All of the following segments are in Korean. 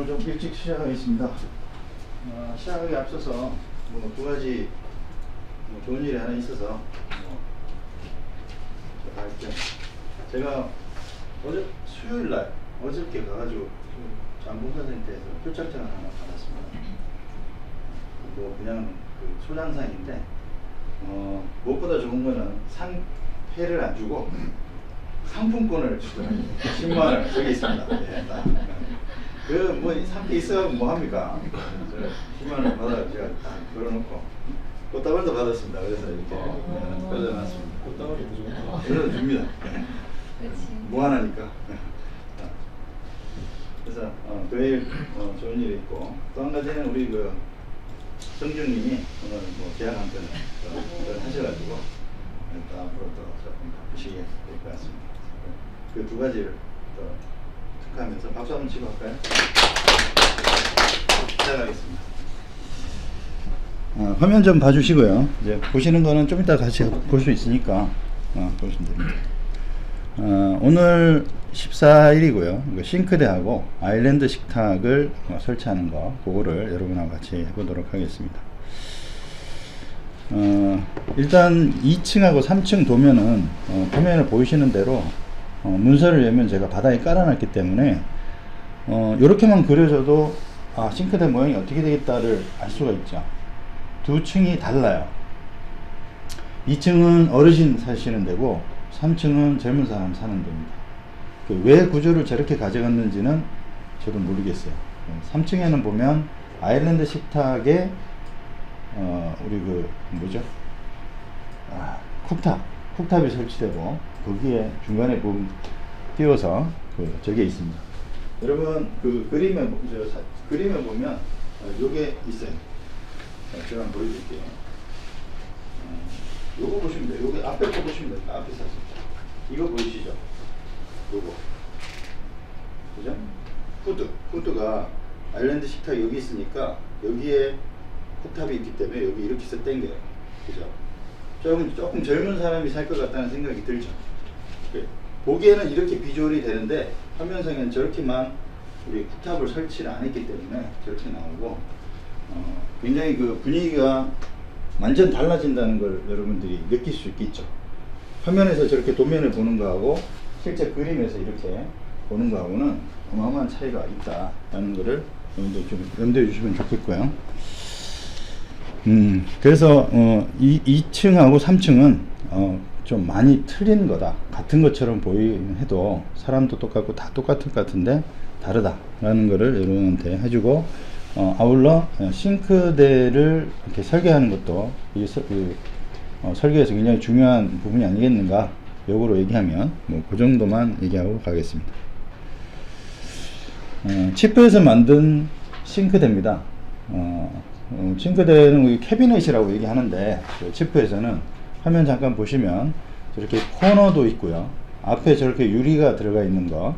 오늘 좀 일찍 시작하겠습니다. 시작하기 앞서서 두 가지 좋은 일이 하나 있어서 제가 할게요. 제가 수요일날 어저께 가가지고 장봉사센터에서 표창장을 하나 받았습니다. 그냥 소장상인데 무엇보다 좋은 거는 상패를 안 주고 상품권을 주더라고요. 10만원 저기 있습니다. 네, 상패 있어야 뭐 합니까? 10만원 받아 제가 딱 걸어놓고 꽃다발도 받았습니다. 그래서 이렇게 꽂아놨습니다. 꽃다발이 무조건 그래서 줍니다. 무한하니까. 그래서 그일 좋은 일이 있고, 또 한 가지는 우리 정중님이 오늘 계약 한 건을 하셔가지고 또 앞으로 또 조금 바쁘시게 될 것 같습니다. 그 두 가지를 또 축하하면서 박수 한번 치고 할까요? 시작하겠습니다. 화면 좀 봐주시고요. 이제 보시는 거는 좀 이따 같이 볼 수 있으니까 보시면 됩니다. 오늘 14일이고요. 싱크대하고 아일랜드 식탁을 설치하는 거, 그거를 여러분하고 같이 해보도록 하겠습니다. 일단 2층하고 3층 도면은 화면에 보이시는 대로 문서를 열면 제가 바닥에 깔아놨기 때문에 이렇게만 그려져도 싱크대 모양이 어떻게 되겠다를 알 수가 있죠. 두 층이 달라요. 2층은 어르신 사시는 데고 3층은 젊은 사람 사는 데입니다. 왜 구조를 저렇게 가져갔는지는 저도 모르겠어요. 3층에는 보면 아일랜드 식탁에 우리 쿡탑이 설치되고 거기에 중간에 부분 띄워서 저게 있습니다. 여러분 그림에 보면 요게 있어요. 제가 한번 보여드릴게요. 요거 보시면 돼요. 요게 앞에 거 보시면 돼요. 앞에 사진. 이거 보이시죠? 요거. 그죠? 후드가 아일랜드 식탁이 여기 있으니까 여기에 쿡탑이 있기 때문에 여기 이렇게 해서 당겨요. 그죠? 조금 젊은 사람이 살 것 같다는 생각이 들죠? 보기에는 이렇게 비주얼이 되는데 화면상에는 저렇게만 우리 쿡탑을 설치를 안 했기 때문에 저렇게 나오고 굉장히 분위기가 완전 달라진다는 걸 여러분들이 느낄 수 있겠죠. 화면에서 저렇게 도면을 보는 거하고 실제 그림에서 이렇게 보는 거하고는 어마어마한 차이가 있다라는 거를 여러분들 좀 염두해 주시면 좋겠고요. 그래서 2층하고 3층은 좀 많이 틀린 거다. 같은 것처럼 보이긴 해도 사람도 똑같고 다 똑같을 것 같은데 다르다라는 거를 여러분한테 해주고, 아울러 싱크대를 이렇게 설계하는 것도 이게 설계에서 굉장히 중요한 부분이 아니겠는가, 역으로 얘기하면 그 정도만 얘기하고 가겠습니다. 치프에서 만든 싱크대입니다. 싱크대는 우리 캐비넷이라고 얘기하는데, 치프에서는 화면 잠깐 보시면 저렇게 코너도 있고요. 앞에 저렇게 유리가 들어가 있는 거,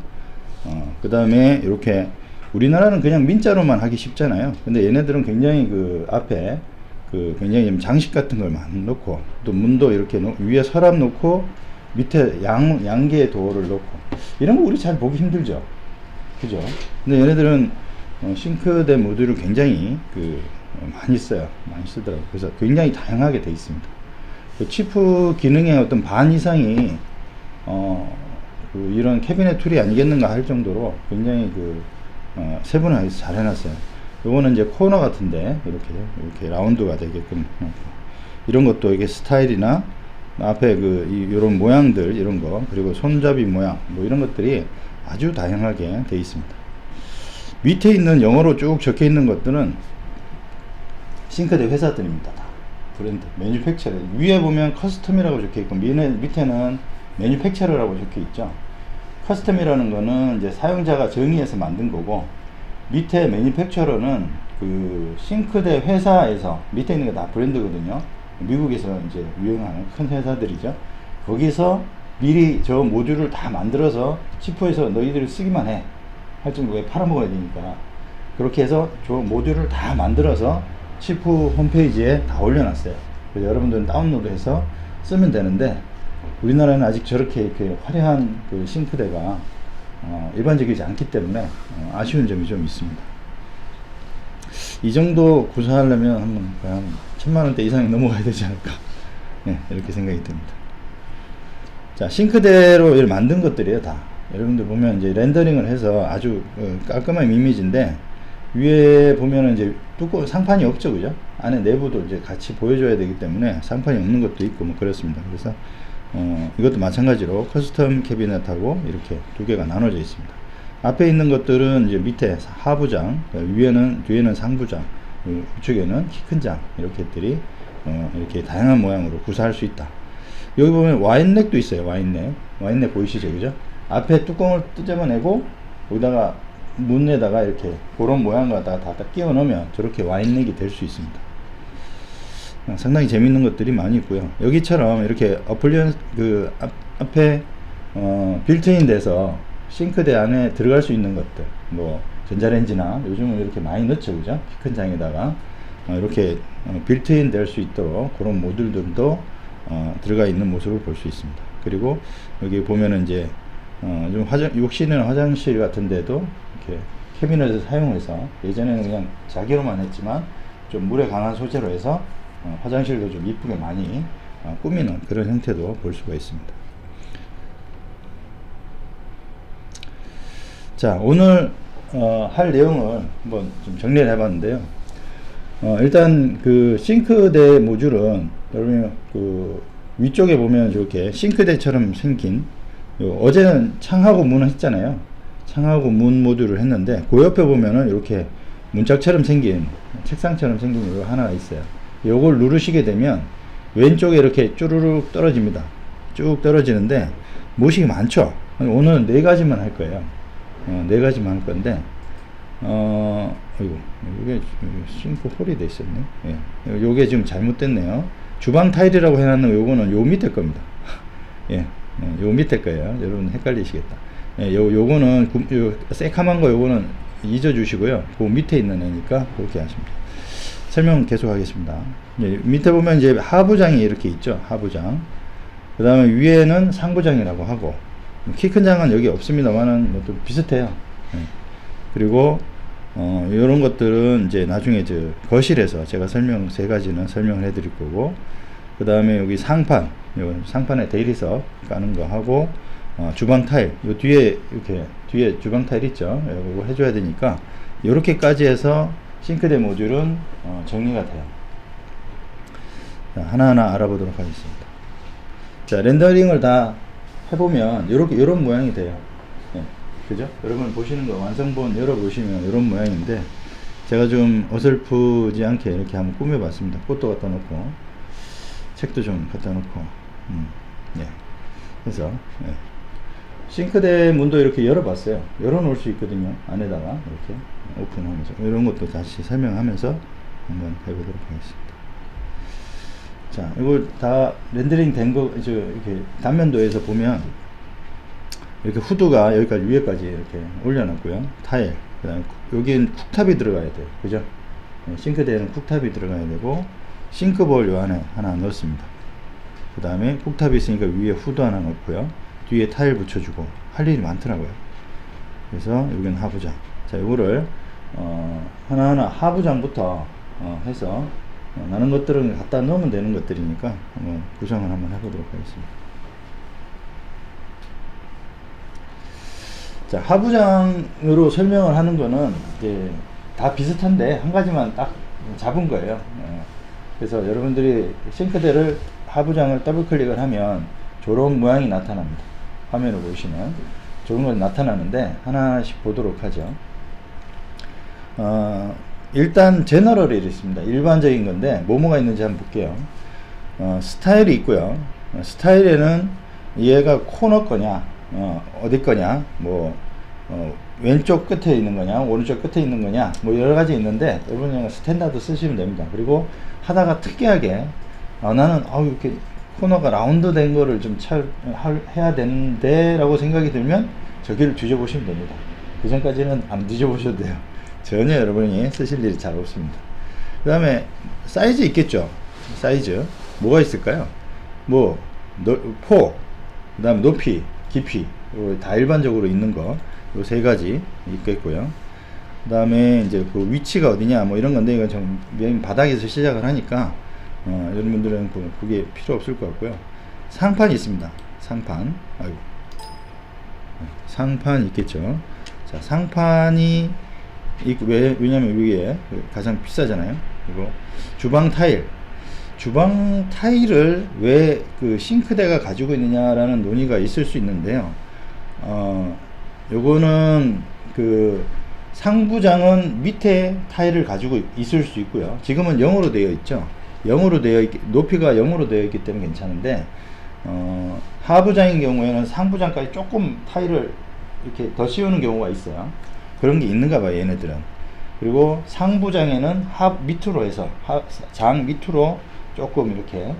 그 다음에 이렇게 우리나라는 그냥 민자로만 하기 쉽잖아요. 근데 얘네들은 굉장히 앞에 굉장히 장식 같은 걸 많이 놓고, 또 문도 이렇게 위에 서랍 놓고 밑에 양개의 도어를 놓고, 이런 거 우리 잘 보기 힘들죠. 그죠? 근데 얘네들은 싱크대 모듈을 굉장히 많이 써요. 많이 쓰더라고요. 그래서 굉장히 다양하게 되어 있습니다. 치프 기능의 어떤 반 이상이 이런 캐비넷 툴이 아니겠는가 할 정도로 굉장히 세분화해서 잘 해놨어요. 요거는 이제 코너 같은데 이렇게 라운드가 되게끔, 이런 것도 이게 스타일이나 앞에 이런 모양들, 이런 거, 그리고 손잡이 모양 이런 것들이 아주 다양하게 되어 있습니다. 밑에 있는 영어로 쭉 적혀 있는 것들은 싱크대 회사들입니다. 다 브랜드, 매뉴팩처러. 위에 보면 커스텀이라고 적혀 있고 밑에는 매뉴팩처러라고 적혀 있죠. 커스텀이라는 거는 이제 사용자가 정의해서 만든 거고, 밑에 매뉴팩처러는 싱크대 회사에서, 밑에 있는 게 다 브랜드거든요. 미국에서 이제 유행하는 큰 회사들이죠. 거기서 미리 저 모듈을 다 만들어서 치프에서 너희들이 쓰기만 해 할 정도에 팔아먹어야 되니까, 그렇게 해서 저 모듈을 다 만들어서 치프 홈페이지에 다 올려놨어요. 그래서 여러분들은 다운로드해서 쓰면 되는데, 우리나라는 아직 저렇게 화려한 싱크대가 일반적이지 않기 때문에 아쉬운 점이 좀 있습니다. 이 정도 구사하려면 한번 거의 한 1000만원대 이상이 넘어가야 되지 않을까. 네, 이렇게 생각이 듭니다. 자, 싱크대로 이렇게 만든 것들이에요, 다. 여러분들 보면 이제 렌더링을 해서 아주 깔끔한 이미지인데, 위에 보면은 이제 뚜껑 상판이 없죠, 그죠? 안에 내부도 이제 같이 보여줘야 되기 때문에 상판이 없는 것도 있고 뭐 그렇습니다. 그래서 이것도 마찬가지로 커스텀 캐비넷하고 이렇게 두 개가 나눠져 있습니다. 앞에 있는 것들은 이제 밑에 하부장, 뒤에는 상부장, 우측에는 키 큰 장, 이렇게들이 이렇게 다양한 모양으로 구사할 수 있다. 여기 보면 와인넥도 있어요. 와인넥 보이시죠, 그죠? 앞에 뚜껑을 뜯어내고 여기다가 문에다가 이렇게 그런 모양 갖다가 다 끼워 넣으면 저렇게 와인넥이 될 수 있습니다. 상당히 재밌는 것들이 많이 있고요. 여기처럼 이렇게 어플리언 앞에 빌트인 돼서 싱크대 안에 들어갈 수 있는 것들, 뭐 전자레인지나 요즘은 이렇게 많이 넣죠, 그죠? 키 큰 장에다가 이렇게 빌트인 될 수 있도록 그런 모듈들도 들어가 있는 모습을 볼 수 있습니다. 그리고 여기 보면은 이제 좀 욕실이나 화장실 같은데도 이렇게 캐비넷을 사용해서, 예전에는 그냥 자기로만 했지만 좀 물에 강한 소재로 해서 화장실도 좀 이쁘게 많이 꾸미는 그런 형태도 볼 수가 있습니다. 자, 오늘 할 내용을 한번 좀 정리를 해봤는데요. 일단 그 싱크대 모듈은 여러분 그 위쪽에 보면 이렇게 싱크대처럼 생긴, 어제는 창하고 문을 했잖아요. 창하고 문 모듈을 했는데 그 옆에 보면은 이렇게 문짝처럼 생긴, 책상처럼 생긴 거 하나가 있어요. 요걸 누르시게 되면 왼쪽에 이렇게 쭈루룩 떨어집니다. 쭉 떨어지는데 모식이 많죠. 오늘 4가지만 할 거예요. 4가지만 할 건데, 이게 싱크 홀이 돼 있었네. 예. 요게 지금 잘못됐네요. 주방 타일이라고 해놨는 요거는 요 밑에 겁니다. 예. 요 밑에 거예요. 여러분 헷갈리시겠다. 예, 요거는 새카만 거 요거는 잊어주시고요. 그 밑에 있는 애니까 그렇게 하십니다. 설명 계속 하겠습니다. 예, 밑에 보면 이제 하부장이 이렇게 있죠. 하부장. 그 다음에 위에는 상부장이라고 하고, 키 큰 장은 여기 없습니다만은 뭐 또 비슷해요. 예. 그리고 이런 것들은 이제 나중에 거실에서 제가 3가지는 설명을 해드릴 거고, 그 다음에 여기 상판에 대리석 까는 거 하고, 주방 타일, 요 뒤에 이렇게 뒤에 주방 타일 있죠. 이거 해줘야 되니까 이렇게까지 해서 싱크대 모듈은 정리가 돼요. 자, 하나하나 알아보도록 하겠습니다. 자, 렌더링을 다 해보면 이런 모양이 돼요. 네, 그죠? 여러분 보시는 거 완성본 열어보시면 이런 모양인데, 제가 좀 어설프지 않게 이렇게 한번 꾸며봤습니다. 꽃도 갖다 놓고 책도 좀 갖다 놓고, 네. 그래서 네. 싱크대 문도 이렇게 열어봤어요. 열어놓을 수 있거든요. 안에다가 이렇게 오픈하면서 이런 것도 다시 설명하면서 한번 해보도록 하겠습니다. 자, 이거 다 렌더링 된 거, 이렇게 단면도에서 보면 이렇게 후드가 여기까지 위에까지 이렇게 올려놨고요. 타일, 그다음에 여기는 쿡탑이 들어가야 돼요. 그죠? 네, 싱크대에는 쿡탑이 들어가야 되고, 싱크볼 요 안에 하나 넣었습니다. 그 다음에 쿡탑이 있으니까 위에 후드 하나 넣고요. 뒤에 타일 붙여주고, 할 일이 많더라고요. 그래서 여기는 하부장. 자, 요거를 하나하나 하부장부터 해서 나는 것들은 갖다 넣으면 되는 것들이니까 한번 구성을 한번 해보도록 하겠습니다. 자, 하부장으로 설명을 하는 거는 이제 다 비슷한데 한 가지만 딱 잡은 거예요. 그래서 여러분들이 싱크대를 하부장을 더블 클릭을 하면 저런 모양이 나타납니다. 화면을 보시면 저런 것이 나타나는데 하나씩 보도록 하죠. 일단 제너럴이 있습니다. 일반적인 건데 뭐가 있는지 한번 볼게요. 스타일이 있고요. 스타일에는 얘가 코너 거냐, 어디 거냐, 뭐 왼쪽 끝에 있는 거냐, 오른쪽 끝에 있는 거냐, 뭐 여러 가지 있는데 여러분 그냥 스탠다드 쓰시면 됩니다. 그리고 하다가 특이하게 나는 이렇게 코너가 라운드 된 거를 좀 해야 되는데 라고 생각이 들면 저기를 뒤져보시면 됩니다. 그 전까지는 안 뒤져보셔도 돼요. 전혀 여러분이 쓰실 일이 잘 없습니다. 그 다음에 사이즈 있겠죠. 사이즈 뭐가 있을까요? 뭐 폭, 그 다음에 높이, 깊이, 다 일반적으로 있는 거 요 3가지 있겠고요. 그 다음에 이제 그 위치가 어디냐 뭐 이런 건데 이건 좀 맨 바닥에서 시작을 하니까 여러분들은 그게 필요 없을 것 같고요. 상판이 있습니다. 상판. 아이고. 상판 있겠죠. 자, 상판이 있고, 왜냐면 이게 가장 비싸잖아요. 그리고 주방 타일. 주방 타일을 왜 그 싱크대가 가지고 있느냐라는 논의가 있을 수 있는데요. 요거는 그 상부장은 밑에 타일을 가지고 있을 수 있고요. 지금은 0으로 되어 있죠. 0으로 높이가 0으로 되어 있기 때문에 괜찮은데, 하부장인 경우에는 상부장까지 조금 타일을 이렇게 더 씌우는 경우가 있어요. 그런 게 있는가 봐요, 얘네들은. 그리고 상부장에는 밑으로 해서, 장 밑으로 조금 이렇게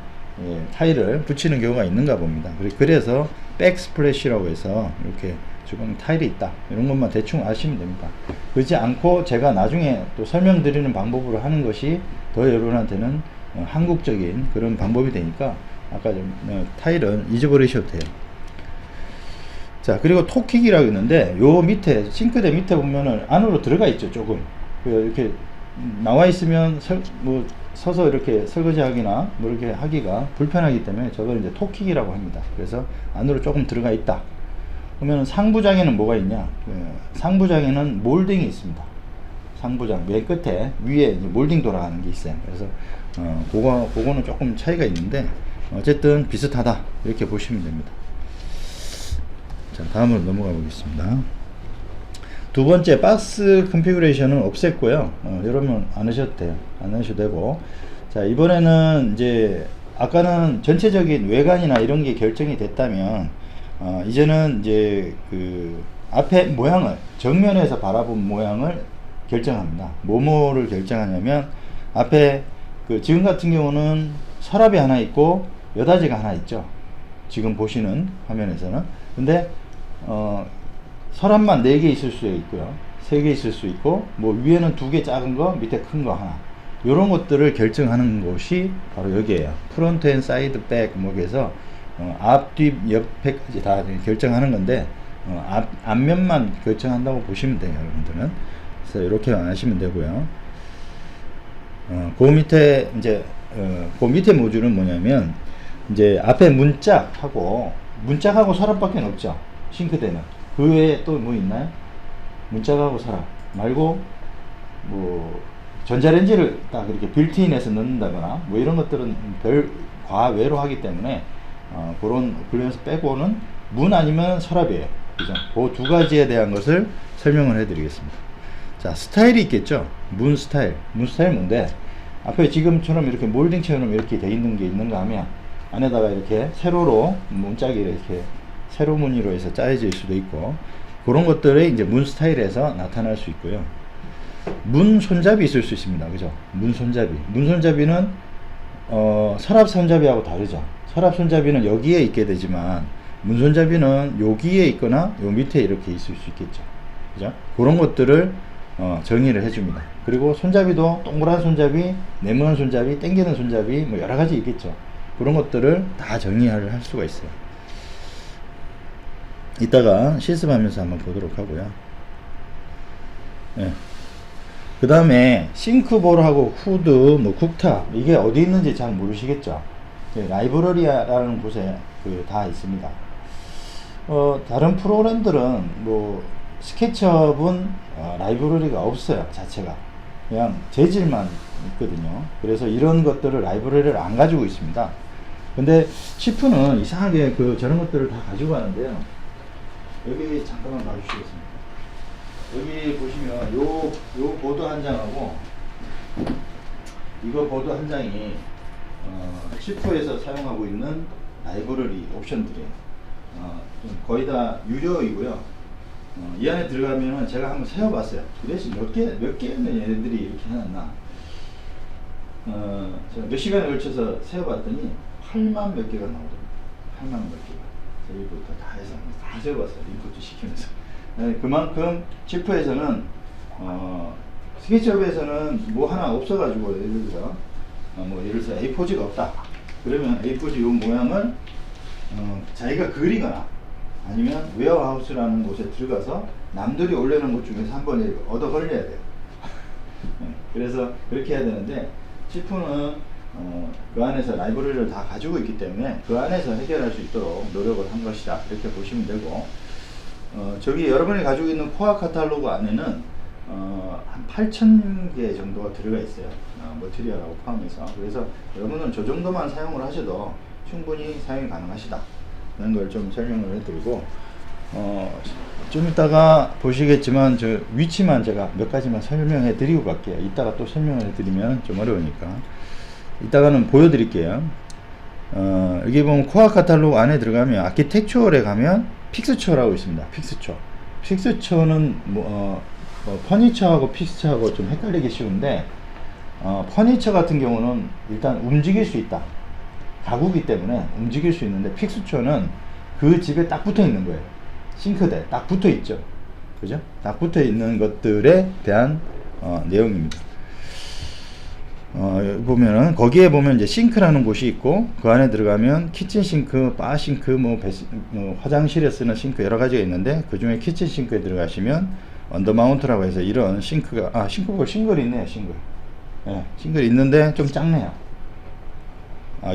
타일을 붙이는 경우가 있는가 봅니다. 그래서 백스플래시라고 해서 이렇게 주방 타일이 있다, 이런 것만 대충 아시면 됩니다. 그렇지 않고 제가 나중에 또 설명드리는 방법으로 하는 것이 더 여러분한테는 한국적인 그런 방법이 되니까 아까 좀 타일은 잊어버리셔도 돼요. 자, 그리고 톡킥이라고 있는데 요 밑에 싱크대 밑에 보면은 안으로 들어가 있죠. 조금 이렇게 나와 있으면 서서 이렇게 설거지 하기나 뭐 이렇게 하기가 불편하기 때문에 저걸 이제 톡킥이라고 합니다. 그래서 안으로 조금 들어가 있다. 그러면 상부장에는 뭐가 있냐? 상부장에는 몰딩이 있습니다. 상부장 맨 끝에 위에 이제 몰딩 돌아가는 게 있어요. 그래서 그거는 조금 차이가 있는데 어쨌든 비슷하다, 이렇게 보시면 됩니다. 자, 다음으로 넘어가 보겠습니다. 두 번째, 박스 컨피그레이션은 없앴고요. 여러분 안 하셔도 돼요. 안 하셔도 되고. 자, 이번에는 이제 아까는 전체적인 외관이나 이런 게 결정이 됐다면 이제는 이제 그 앞에 모양을, 정면에서 바라본 모양을 결정합니다. 뭐를 결정하냐면 앞에 지금 같은 경우는 서랍이 하나 있고 여닫이가 하나 있죠. 지금 보시는 화면에서는. 근데 서랍만 4개 있을 수 있고요. 3개 있을 수 있고, 뭐 위에는 2개 작은 거, 밑에 큰 거 하나. 요런 것들을 결정하는 곳이 바로 여기에요. 프론트 앤 사이드 백, 뭐 해서 앞, 뒷, 옆에까지 다 결정하는 건데 앞면만 결정한다고 보시면 돼요, 여러분들은. 그래서 이렇게 하시면 되고요. 그 밑에 이제 그 밑에 모듈은 뭐냐면 이제 앞에 문짝하고 서랍밖에 없죠. 싱크대는. 그 외에 또 뭐 있나요? 문짝하고 서랍 말고 뭐 전자레인지를 딱 이렇게 빌트인해서 넣는다거나 뭐 이런 것들은 별 과외로 하기 때문에 그런 분류에서 빼고는 문 아니면 서랍이에요. 그죠? 그 두 가지에 대한 것을 설명을 해드리겠습니다. 자, 스타일이 있겠죠. 문 스타일 뭔데? 앞에 지금처럼 이렇게 몰딩처럼 이렇게 돼 있는 게 있는가 하면 안에다가 이렇게 세로로 문짝이 이렇게 세로 무늬로 해서 짜여질 수도 있고, 그런 것들이 이제 문 스타일에서 나타날 수 있고요. 문 손잡이 있을 수 있습니다. 그죠? 문 손잡이는 서랍 손잡이하고 다르죠. 서랍 손잡이는 여기에 있게 되지만 문 손잡이는 여기에 있거나 요 밑에 이렇게 있을 수 있겠죠. 그죠? 그런 것들을 정의를 해줍니다. 그리고 손잡이도 동그란 손잡이, 네모난 손잡이, 당기는 손잡이 뭐 여러 가지 있겠죠. 그런 것들을 다 정의를 할 수가 있어요. 이따가 실습하면서 한번 보도록 하고요. 네. 그 다음에 싱크볼하고 후드, 뭐 쿡탑, 이게 어디 있는지 잘 모르시겠죠. 라이브러리라는 곳에 다 있습니다. 다른 프로그램들은 뭐 스케치업은 라이브러리가 없어요. 자체가 그냥 재질만 있거든요. 그래서 이런 것들을 라이브러리를 안 가지고 있습니다. 근데 치프는 이상하게 저런 것들을 다 가지고 가는데요. 여기 잠깐만 봐주시겠습니다. 여기 보시면 요 보드 한 장하고 이거 보드 한 장이 치프에서 사용하고 있는 라이브러리 옵션들이에요. 거의 다 유료이고요. 이 안에 들어가면은 제가 한번 세어봤어요. 도대체 몇 개는 얘네들이 이렇게 해놨나. 제가 몇 시간에 걸쳐서 세어봤더니 8만 몇 개가 나오더라고요. 8만 몇 개가. 저희부터 다 해서 다 세어봤어요. 인풋도 시키면서. 그만큼 치프에서는 스케치업에서는 뭐 하나 없어가지고 예를 들어 예를 들어서 A4지가 없다. 그러면 A4지 요 모양을 자기가 그리거나 아니면 웨어하우스라는 곳에 들어가서 남들이 올려놓은 것 중에서 한번 얻어 걸려야 돼요. 그래서 그렇게 해야 되는데 치프는 그 안에서 라이브러리를 다 가지고 있기 때문에 그 안에서 해결할 수 있도록 노력을 한 것이다, 이렇게 보시면 되고, 저기 여러분이 가지고 있는 코어 카탈로그 안에는 한 8,000개 정도가 들어가 있어요. 머티리얼하고 포함해서. 그래서 여러분은 저 정도만 사용을 하셔도 충분히 사용이 가능하시다 라는 걸 좀 설명을 해드리고, 좀 이따가 보시겠지만 저 위치만 제가 몇 가지만 설명해 드리고 갈게요. 이따가 또 설명을 해 드리면 좀 어려우니까 이따가는 보여드릴게요. 여기 보면 코어 카탈로그 안에 들어가면 아키텍처럴에 가면 픽스처라고 있습니다. 픽스처는 퍼니처하고 픽스처하고 좀 헷갈리기 쉬운데, 퍼니처 같은 경우는 일단 움직일 수 있다, 가구기 때문에 움직일 수 있는데, 픽스처는 그 집에 딱 붙어 있는 거예요. 싱크대에 딱 붙어 있죠. 그죠? 딱 붙어 있는 것들에 대한 내용입니다. 보면은 거기에 보면 이제 싱크라는 곳이 있고, 그 안에 들어가면 키친 싱크, 바 싱크, 뭐 화장실에 쓰는 싱크 여러 가지가 있는데, 그 중에 키친 싱크에 들어가시면 언더마운트라고 해서 이런 싱크가, 싱글이 있네요. 싱글 있는데 좀 작네요.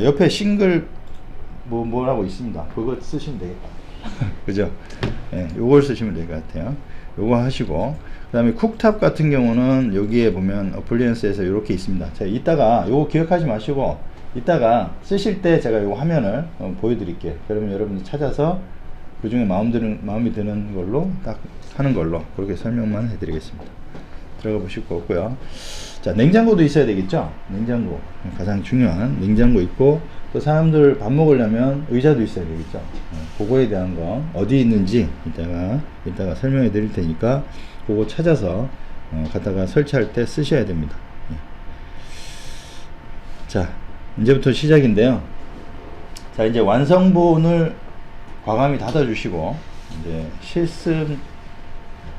옆에 싱글 뭐라고 있습니다. 그거 쓰시면 되겠다. 그죠? 요걸 쓰시면 될 것 같아요. 요거 하시고, 그 다음에 쿡탑 같은 경우는 여기에 보면 어플리언스에서 이렇게 있습니다. 자, 이따가 요거 기억하지 마시고 이따가 쓰실 때 제가 요거 화면을 보여드릴게요. 그러면 여러분들 찾아서 그 중에 마음이 드는 걸로 딱 하는 걸로 그렇게 설명만 해드리겠습니다. 들어가 보실 거 없고요. 자, 냉장고도 있어야 되겠죠? 냉장고, 가장 중요한 냉장고 있고, 또 사람들 밥 먹으려면 의자도 있어야 되겠죠? 그거에 대한 거 어디 있는지 이따가 설명해 드릴 테니까 그거 찾아서 갖다가 설치할 때 쓰셔야 됩니다. 자, 이제부터 시작인데요. 자, 이제 완성본을 과감히 닫아 주시고 이제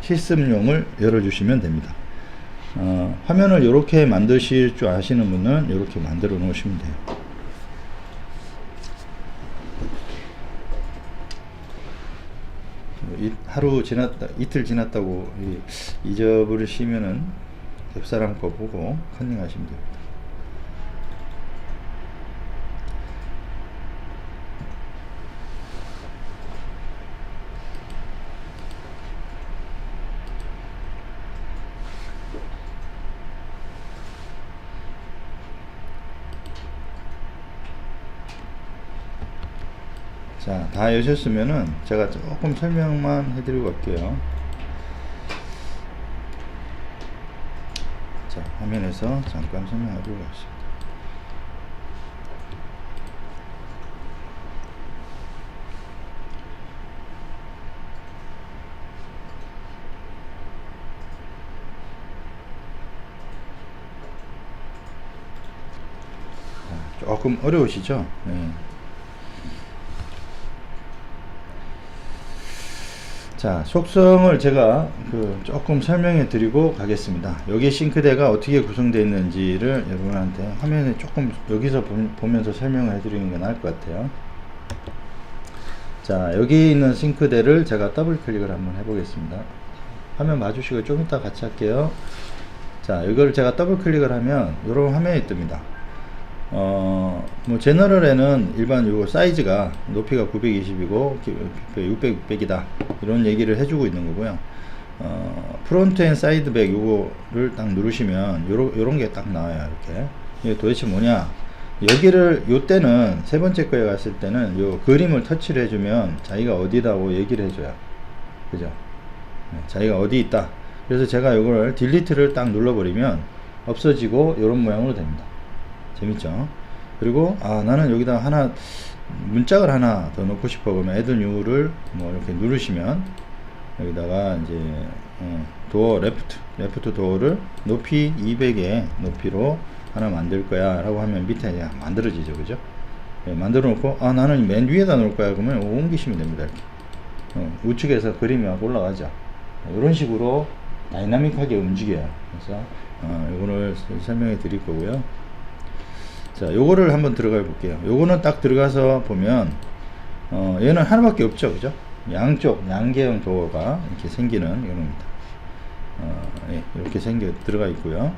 실습용을 열어 주시면 됩니다. 화면을 이렇게 만드실 줄 아시는 분은 이렇게 만들어 놓으시면 돼요. 이틀 지났다고 잊어버리시면은 옆사람 거 보고 컨닝하시면 됩니다. 자, 다 여셨으면은 제가 조금 설명만 해드리고 갈게요. 자, 화면에서 잠깐 설명하도록 하겠습니다. 조금 어려우시죠? 네. 자, 속성을 제가 조금 설명해 드리고 가겠습니다. 여기 싱크대가 어떻게 구성되어 있는지를 여러분한테 화면에 조금 여기서 보면서 설명을 해 드리는 게 나을 것 같아요. 자, 여기 있는 싱크대를 제가 더블 클릭을 한번 해 보겠습니다. 화면 봐주시고 좀 이따 같이 할게요. 자, 이걸 제가 더블 클릭을 하면 이런 화면이 뜹니다. 뭐 제너럴에는 일반 요 사이즈가 높이가 920이고 600이다 이런 얘기를 해주고 있는 거고요. 프론트 앤 사이드 백 요거를 딱 누르시면 요런 게 딱 나와요. 이렇게. 이게 도대체 뭐냐, 여기를 요때는 세 번째 거에 갔을 때는 요 그림을 터치를 해주면 자기가 어디다고 얘기를 해줘요. 그죠? 자기가 어디 있다. 그래서 제가 요거를 딜리트를 딱 눌러버리면 없어지고 요런 모양으로 됩니다. 재밌죠? 그리고 나는 여기다 하나 문짝을 하나 더 넣고 싶어. 그러면 add new를 뭐 이렇게 누르시면 여기다가 이제 도어 레프트 도어를 높이 200의 높이로 하나 만들 거야 라고 하면 밑에 만들어지죠. 그죠? 만들어 놓고 나는 맨 위에다 놓을 거야 그러면 옮기시면 됩니다. 이렇게 우측에서 그림이 막 올라가죠. 이런 식으로 다이나믹하게 움직여요. 그래서 이거를 설명해 드릴 거고요. 자, 요거를 한번 들어가 볼게요. 요거는 딱 들어가서 보면 얘는 하나밖에 없죠. 그죠? 양쪽 양계형 도어가 이렇게 생기는 이겁니다. 예, 이렇게 들어가 있고요.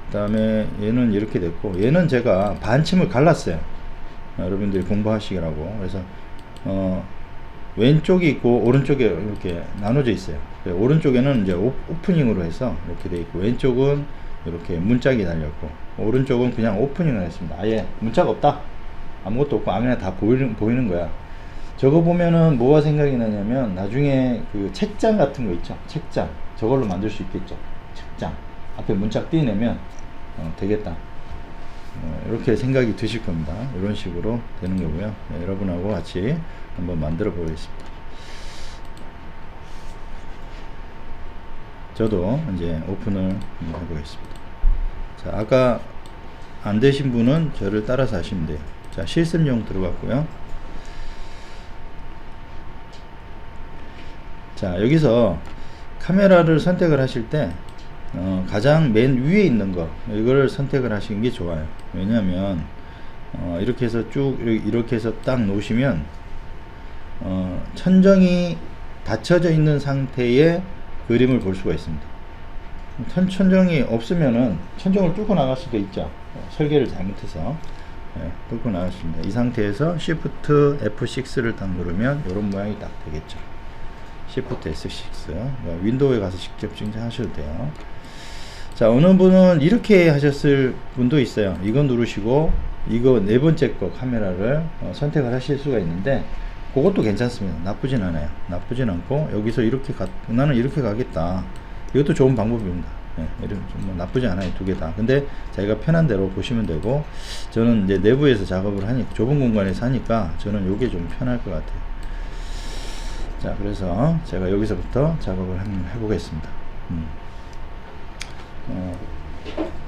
그 다음에 얘는 이렇게 됐고, 얘는 제가 반침을 갈랐어요. 여러분들이 공부하시라고. 그래서 왼쪽이 있고 오른쪽에 이렇게 나눠져 있어요. 오른쪽에는 이제 오프닝으로 해서 이렇게 돼 있고, 왼쪽은 이렇게 문짝이 달렸고, 오른쪽은 그냥 오프닝을 했습니다. 아예 문짝 없다, 아무것도 없고 아무나 다 보이는 거야. 저거 보면은 뭐가 생각이 나냐면, 나중에 그 책장 같은 거 있죠, 책장, 저걸로 만들 수 있겠죠. 책장 앞에 문짝 띄내면 되겠다, 이렇게 생각이 드실 겁니다. 이런 식으로 되는 거고요. 네, 여러분하고 같이 한번 만들어 보겠습니다. 저도 이제 오픈을 해보겠습니다. 자, 아까 안 되신 분은 저를 따라서 하시면 돼요. 자, 실습용 들어갔고요. 자, 여기서 카메라를 선택을 하실 때 가장 맨 위에 있는 거, 이걸 선택을 하시는 게 좋아요. 왜냐하면 이렇게 해서 쭉 이렇게 해서 딱 놓으시면 천정이 닫혀져 있는 상태의 그림을 볼 수가 있습니다. 천정이 없으면은 천정을 뚫고 나갈 수도 있죠. 설계를 잘못해서. 네, 뚫고 나갔습니다. 이 상태에서 Shift F6를 딱 누르면 이런 모양이 딱 되겠죠. Shift S6. 윈도우에 가서 직접 증정하셔도 돼요. 자, 어느 분은 이렇게 하셨을 분도 있어요. 이거 누르시고 이거 네 번째 거 카메라를 선택을 하실 수가 있는데, 그것도 괜찮습니다. 나쁘진 않아요. 나쁘진 않고, 여기서 이렇게 나는 이렇게 가겠다, 이것도 좋은 방법입니다. 네, 뭐 나쁘지 않아요. 두 개 다. 근데 자기가 편한 대로 보시면 되고, 저는 이제 내부에서 작업을 하니까, 좁은 공간에서 하니까 저는 이게 좀 편할 것 같아요. 자, 그래서 제가 여기서부터 작업을 한번 해보겠습니다.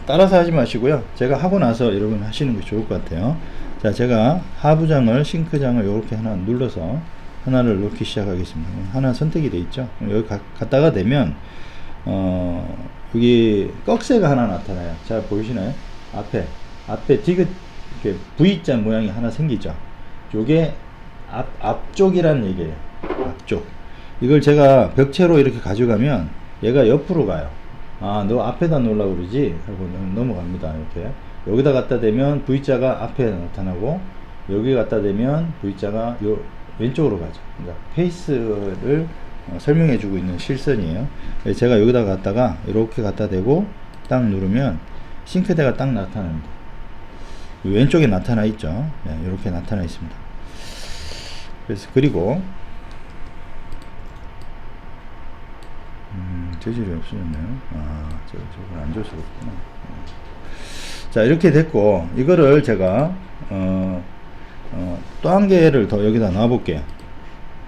따라서 하지 마시고요. 제가 하고 나서 여러분 하시는 게 좋을 것 같아요. 자, 제가 하부장을, 싱크장을 이렇게 하나 눌러서 하나를 넣기 시작하겠습니다. 하나 선택이 돼 있죠. 여기 갔다가 되면 여기 꺽쇠가 하나 나타나요. 자, 보이시나요? 앞에 디귿 이렇게 V자 모양이 하나 생기죠. 요게 앞쪽이라는 얘기예요. 앞쪽. 이걸 제가 벽체로 이렇게 가져가면 얘가 옆으로 가요. 아, 너 앞에다 놓으려고 그러지? 하고 넘어갑니다. 이렇게. 여기다 갖다 대면 V자가 앞에 나타나고, 여기 갖다 대면 V자가 요 왼쪽으로 가죠. 그러니까 페이스를 설명해 주고 있는 실선이에요. 제가 여기다 갖다가 이렇게 갖다 대고 딱 누르면 싱크대가 딱 나타납니다. 왼쪽에 나타나 있죠. 네, 이렇게 나타나 있습니다. 그래서 그리고 재질이 없어졌네요. 아, 저걸 안 줄 수가 없구나. 자, 이렇게 됐고, 이거를 제가 또 한 개를 더 여기다 놔 볼게요.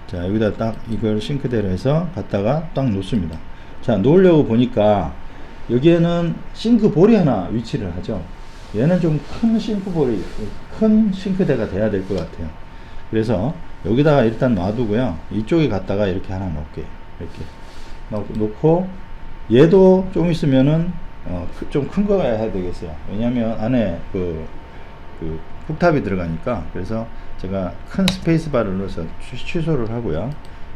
자, 여기다 딱 이걸 싱크대로 해서 갖다가 딱 놓습니다. 자, 놓으려고 보니까 여기에는 싱크볼이 하나 위치를 하죠. 얘는 좀 큰 싱크볼이, 큰 싱크대가 돼야 될 것 같아요. 그래서 여기다가 일단 놔두고요. 이쪽에 갖다가 이렇게 하나 놓을게요. 이렇게 놓고, 얘도 좀 있으면은 좀 큰 거가 해야 되겠어요. 왜냐면 안에 그 훅탑이 들어가니까. 그래서 제가 큰 스페이스바를 눌러서 취소를 하고요.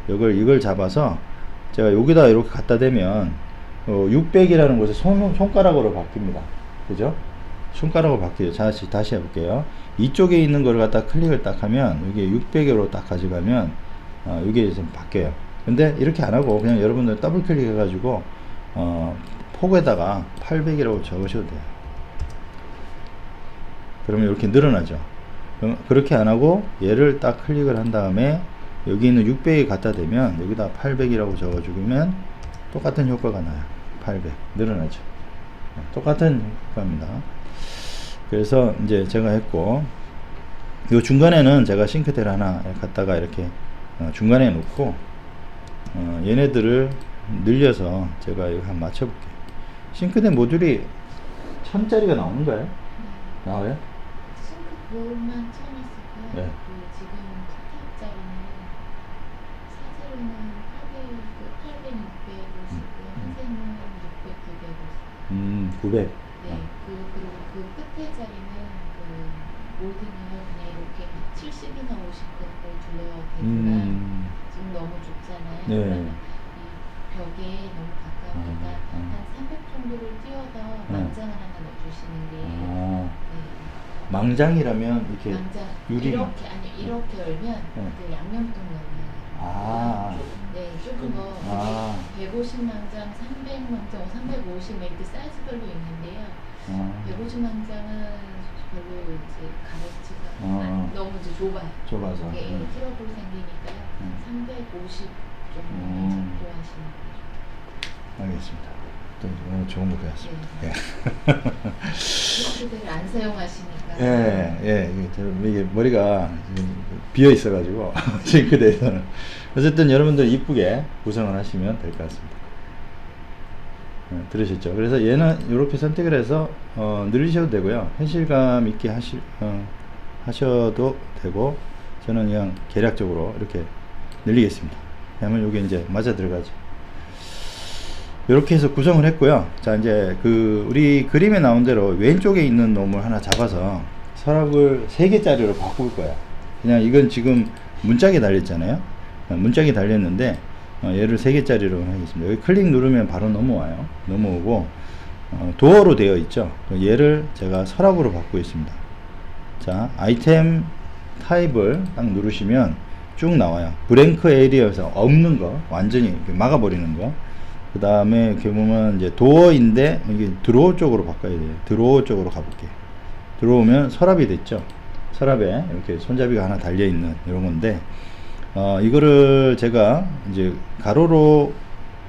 이걸 잡아서 제가 여기다 이렇게 갖다 대면 600이라는 곳에 손가락으로 바뀝니다. 그죠? 손가락으로 바뀌어요. 다시 해볼게요. 이쪽에 있는 걸 갖다 클릭을 딱 하면 이게 600으로 딱 가져가면 이게 좀 바뀌어요. 근데 이렇게 안 하고 그냥 여러분들 더블 클릭 해가지고 폭에다가 800이라고 적으셔도 돼요. 그러면 이렇게 늘어나죠. 그렇게 안 하고 얘를 딱 클릭을 한 다음에 여기 있는 600이 갖다 대면 여기다 800이라고 적어주면 똑같은 효과가 나요. 800 늘어나죠. 똑같은 효과입니다. 그래서 이제 제가 했고, 요 중간에는 제가 싱크대를 하나 갖다가 이렇게 중간에 놓고 얘네들을 늘려서 제가 이거 한번 맞춰볼게요. 싱크대 모듈이 1000짜리가 나오는 거예요? 나와요? 싱크볼만 1000 있었고요. 네. 지금 탁탁짜리는 사제로는 800, 600을 쓰고요. 한세는 600, 900을 쓰고요. 900. 네, 그리고 그 끝에 자리는 모든을 그냥 이렇게 70이나 50을 둘러야 되니까 음. 지금 너무 좁잖아요. 네. 그러면 이 벽에 너무 가까우니까 한 300 정도를 띄워서 망장을 하나 넣어주시는 게 아, 네. 망장이라면 이렇게 망장 유리 이렇게 아니 이렇게 열면 그 양념통 넣는 아. 네 조금 더 아. 150망장, 300망장, 350 이렇게 사이즈별로 있는데요. 150망장은 별로 이제 값어치가 너무 이제 좁아서. 이게 트러블 생기니까요. 350 정도 작도하시는 거죠. 알겠습니다. 또 오늘 좋은 거 배웠습니다. 예. 싱크대를 안 사용하시니까. 이게 머리가 비어 있어가지고 싱크대에서는 어쨌든 여러분들 이쁘게 구성을 하시면 될 것 같습니다. 들으셨죠? 그래서 얘는 이렇게 선택을 해서 늘리셔도 되고요. 현실감 있게 하셔도 되고, 저는 그냥 계략적으로 이렇게 늘리겠습니다. 그러면 여기 이제 맞아 들어가죠. 이렇게 해서 구성을 했고요. 자, 이제 우리 그림에 나온 대로 왼쪽에 있는 놈을 하나 잡아서 서랍을 3개짜리로 바꿀 거야. 그냥 이건 지금 문짝에 달렸잖아요. 문짝에 달렸는데 얘를 3개짜리로 하겠습니다. 여기 클릭 누르면 바로 넘어와요. 넘어오고 도어로 되어 있죠. 얘를 제가 서랍으로 바꾸고 있습니다. 자, 아이템 타입을 딱 누르시면 쭉 나와요. 브랭크 에리어에서 없는 거 완전히 이렇게 막아버리는 거. 그 다음에 이렇게 보면 이제 도어인데 이게 드로우 쪽으로 바꿔야 돼요. 드로우 쪽으로 가볼게요. 들어오면 서랍이 됐죠. 서랍에 이렇게 손잡이가 하나 달려 있는 이런 건데 이거를 제가 이제 가로로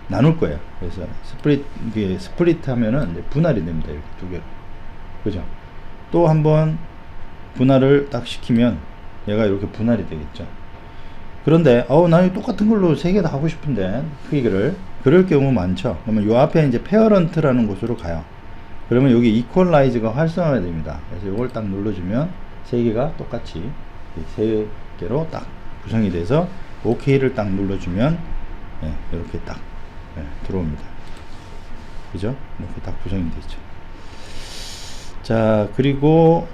나눌 거예요. 그래서 스플릿 하면은 이제 분할이 됩니다. 이렇게 두 개로. 그죠? 또 한번 분할을 딱 시키면 얘가 이렇게 분할이 되겠죠. 그런데 나는 똑같은 걸로 3개 다 하고 싶은데 크기를 그럴 경우 많죠. 그러면 요 앞에 이제 페어런트라는 곳으로 가요. 그러면 여기 이퀄라이즈가 활성화가 됩니다. 그래서 이걸 딱 눌러주면 3개가 똑같이 3개로 딱 구성이 돼서 OK를 딱 눌러주면 이렇게 딱 들어옵니다. 그죠? 이렇게 딱 구성이 되죠. 자, 그리고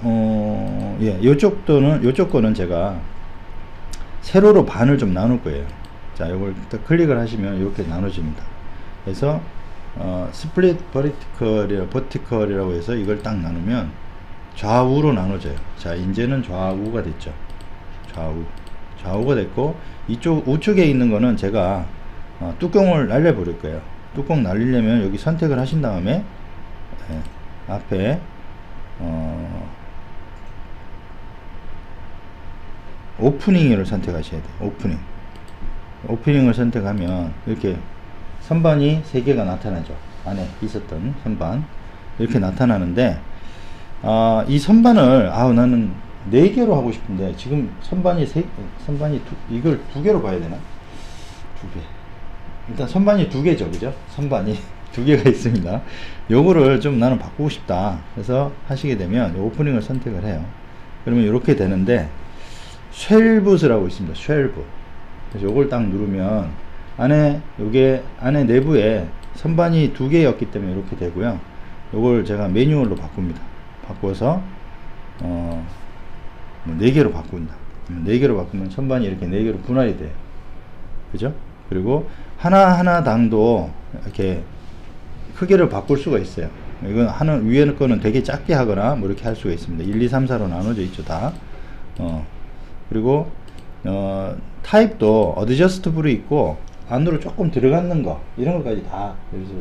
요쪽 거는 제가 세로로 반을 좀 나눌 거예요. 자, 이걸 딱 클릭을 하시면 이렇게 나눠집니다. 그래서 스플릿 버티컬이라고 해서 이걸 딱 나누면 좌우로 나눠져요. 자, 이제는 좌우가 됐죠. 좌우가 됐고, 이쪽 우측에 있는 거는 제가 뚜껑을 날려 버릴 거예요. 뚜껑 날리려면 여기 선택을 하신 다음에 앞에 오프닝을 선택하셔야 돼요. 오프닝을 선택하면 이렇게 선반이 3개가 나타나죠. 안에 있었던 선반 이렇게 나타나는데 이 선반을 나는 4개로 하고 싶은데 지금 선반이 이걸 2개로 봐야 되나? 2개. 일단 선반이 2개죠. 그죠? 선반이 2개가 있습니다. 요거를 좀 나는 바꾸고 싶다. 그래서 하시게 되면 오프닝을 선택을 해요. 그러면 이렇게 되는데 쉘브스라고 있습니다. 쉘브. 그래서 요걸 딱 누르면 요게 안에 내부에 선반이 2개였기 때문에 이렇게 되고요. 요걸 제가 매뉴얼로 바꿉니다. 바꿔서 4개로 바꾼다. 4개로 바꾸면 선반이 이렇게 4개로 분할이 돼요. 그죠? 그리고 하나 당도 이렇게 크기를 바꿀 수가 있어요. 이건 위에 거는 되게 작게 하거나 뭐 이렇게 할 수가 있습니다. 1, 2, 3, 4로 나눠져 있죠, 다. 그리고 타입도 어드저스트블이 있고 안으로 조금 들어가는 거 이런 것까지 다 그래서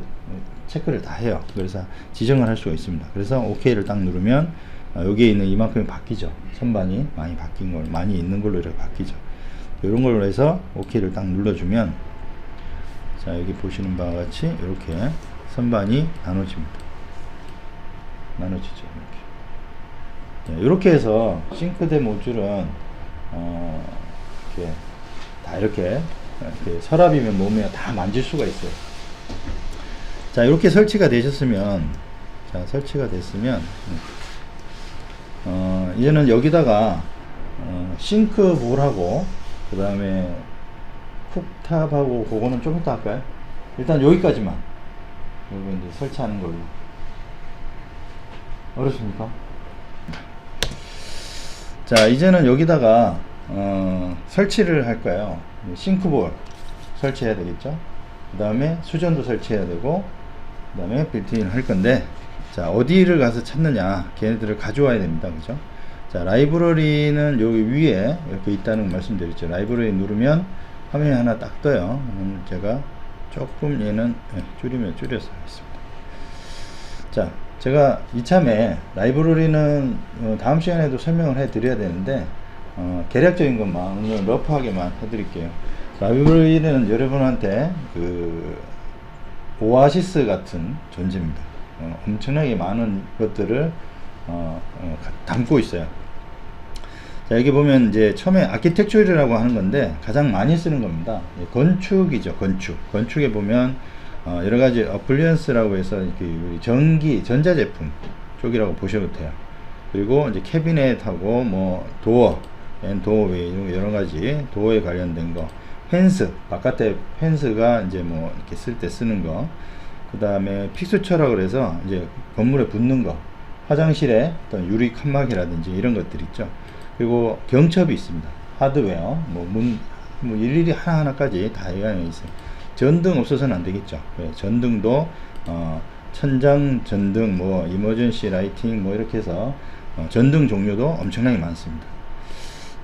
체크를 다 해요. 그래서 지정을 할 수가 있습니다. 그래서 OK를 딱 누르면 여기에 있는 이만큼이 바뀌죠. 선반이 많이 바뀐 걸 많이 있는 걸로 이렇게 바뀌죠. 이런 걸로 해서 OK를 딱 눌러주면 자, 여기 보시는 바와 같이 이렇게 선반이 나눠집니다. 나눠지죠. 이렇게 해서 싱크대 모듈은 이렇게 서랍이면 몸에 다 만질 수가 있어요. 자, 이렇게 설치가 되셨으면 이제는 여기다가 싱크볼하고 그 다음에 쿡탑하고 그거는 좀 이따 할까요? 일단 여기까지만 여기 이제 설치하는 걸로. 어렵습니까? 자, 이제는 여기다가 설치를 할 거예요. 싱크볼 설치해야 되겠죠. 그 다음에 수전도 설치해야 되고, 그 다음에 빌트인 할 건데, 자, 어디를 가서 찾느냐, 걔네들을 가져와야 됩니다. 그죠? 자, 라이브러리는 여기 위에 이렇게 있다는 거 말씀드렸죠. 라이브러리 누르면 화면이 하나 딱 떠요. 제가 조금 얘는 줄이면 줄여서 하겠습니다. 자, 제가 이참에 라이브러리는 다음 시간에도 설명을 해 드려야 되는데, 개략적인 것만 오늘 러프하게만 해 드릴게요. 라이브러리는 여러분한테 그 오아시스 같은 존재입니다. 엄청나게 많은 것들을 담고 있어요. 자, 여기 보면 이제 처음에 아키텍처라고 하는 건데 가장 많이 쓰는 겁니다. 건축이죠. 건축에 보면 여러 가지 어플리언스라고 해서 이렇게 전기 전자제품 쪽이라고 보셔도 돼요. 그리고 이제 캐비넷하고 뭐 도어 앤 도어웨이 이런 여러 가지 도어에 관련된 거, 펜스 바깥에 펜스가 이제 뭐 이렇게 쓸 때 쓰는 거, 그 다음에 픽스처라고 그래서 이제 건물에 붙는 거, 화장실에 어떤 유리 칸막이라든지 이런 것들 있죠. 그리고 경첩이 있습니다. 하드웨어, 뭐 일일이 하나하나까지 다 이관해 있어요. 전등 없어서는 안 되겠죠. 전등도 천장 전등, 뭐 이머전시 라이팅, 뭐 이렇게 해서 전등 종류도 엄청나게 많습니다.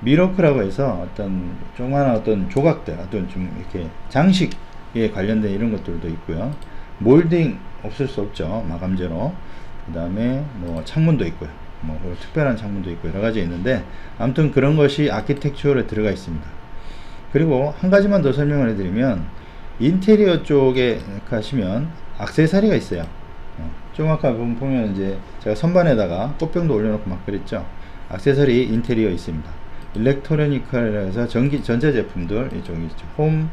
미러크라고 해서 어떤 조그마한 어떤 조각들, 어떤 좀 이렇게 장식에 관련된 이런 것들도 있고요. 몰딩 없을 수 없죠. 마감재로. 그 다음에 뭐 창문도 있고요. 뭐 특별한 창문도 있고 여러 가지 있는데, 아무튼 그런 것이 아키텍처에 들어가 있습니다. 그리고 한 가지만 더 설명을 해드리면, 인테리어 쪽에 가시면 액세서리가 있어요. 좀 아까 보면 이제 제가 선반에다가 꽃병도 올려놓고 막 그랬죠. 액세서리 인테리어 있습니다. 일렉트로니컬이라 해서 전자제품들 이쪽에 있죠. 홈,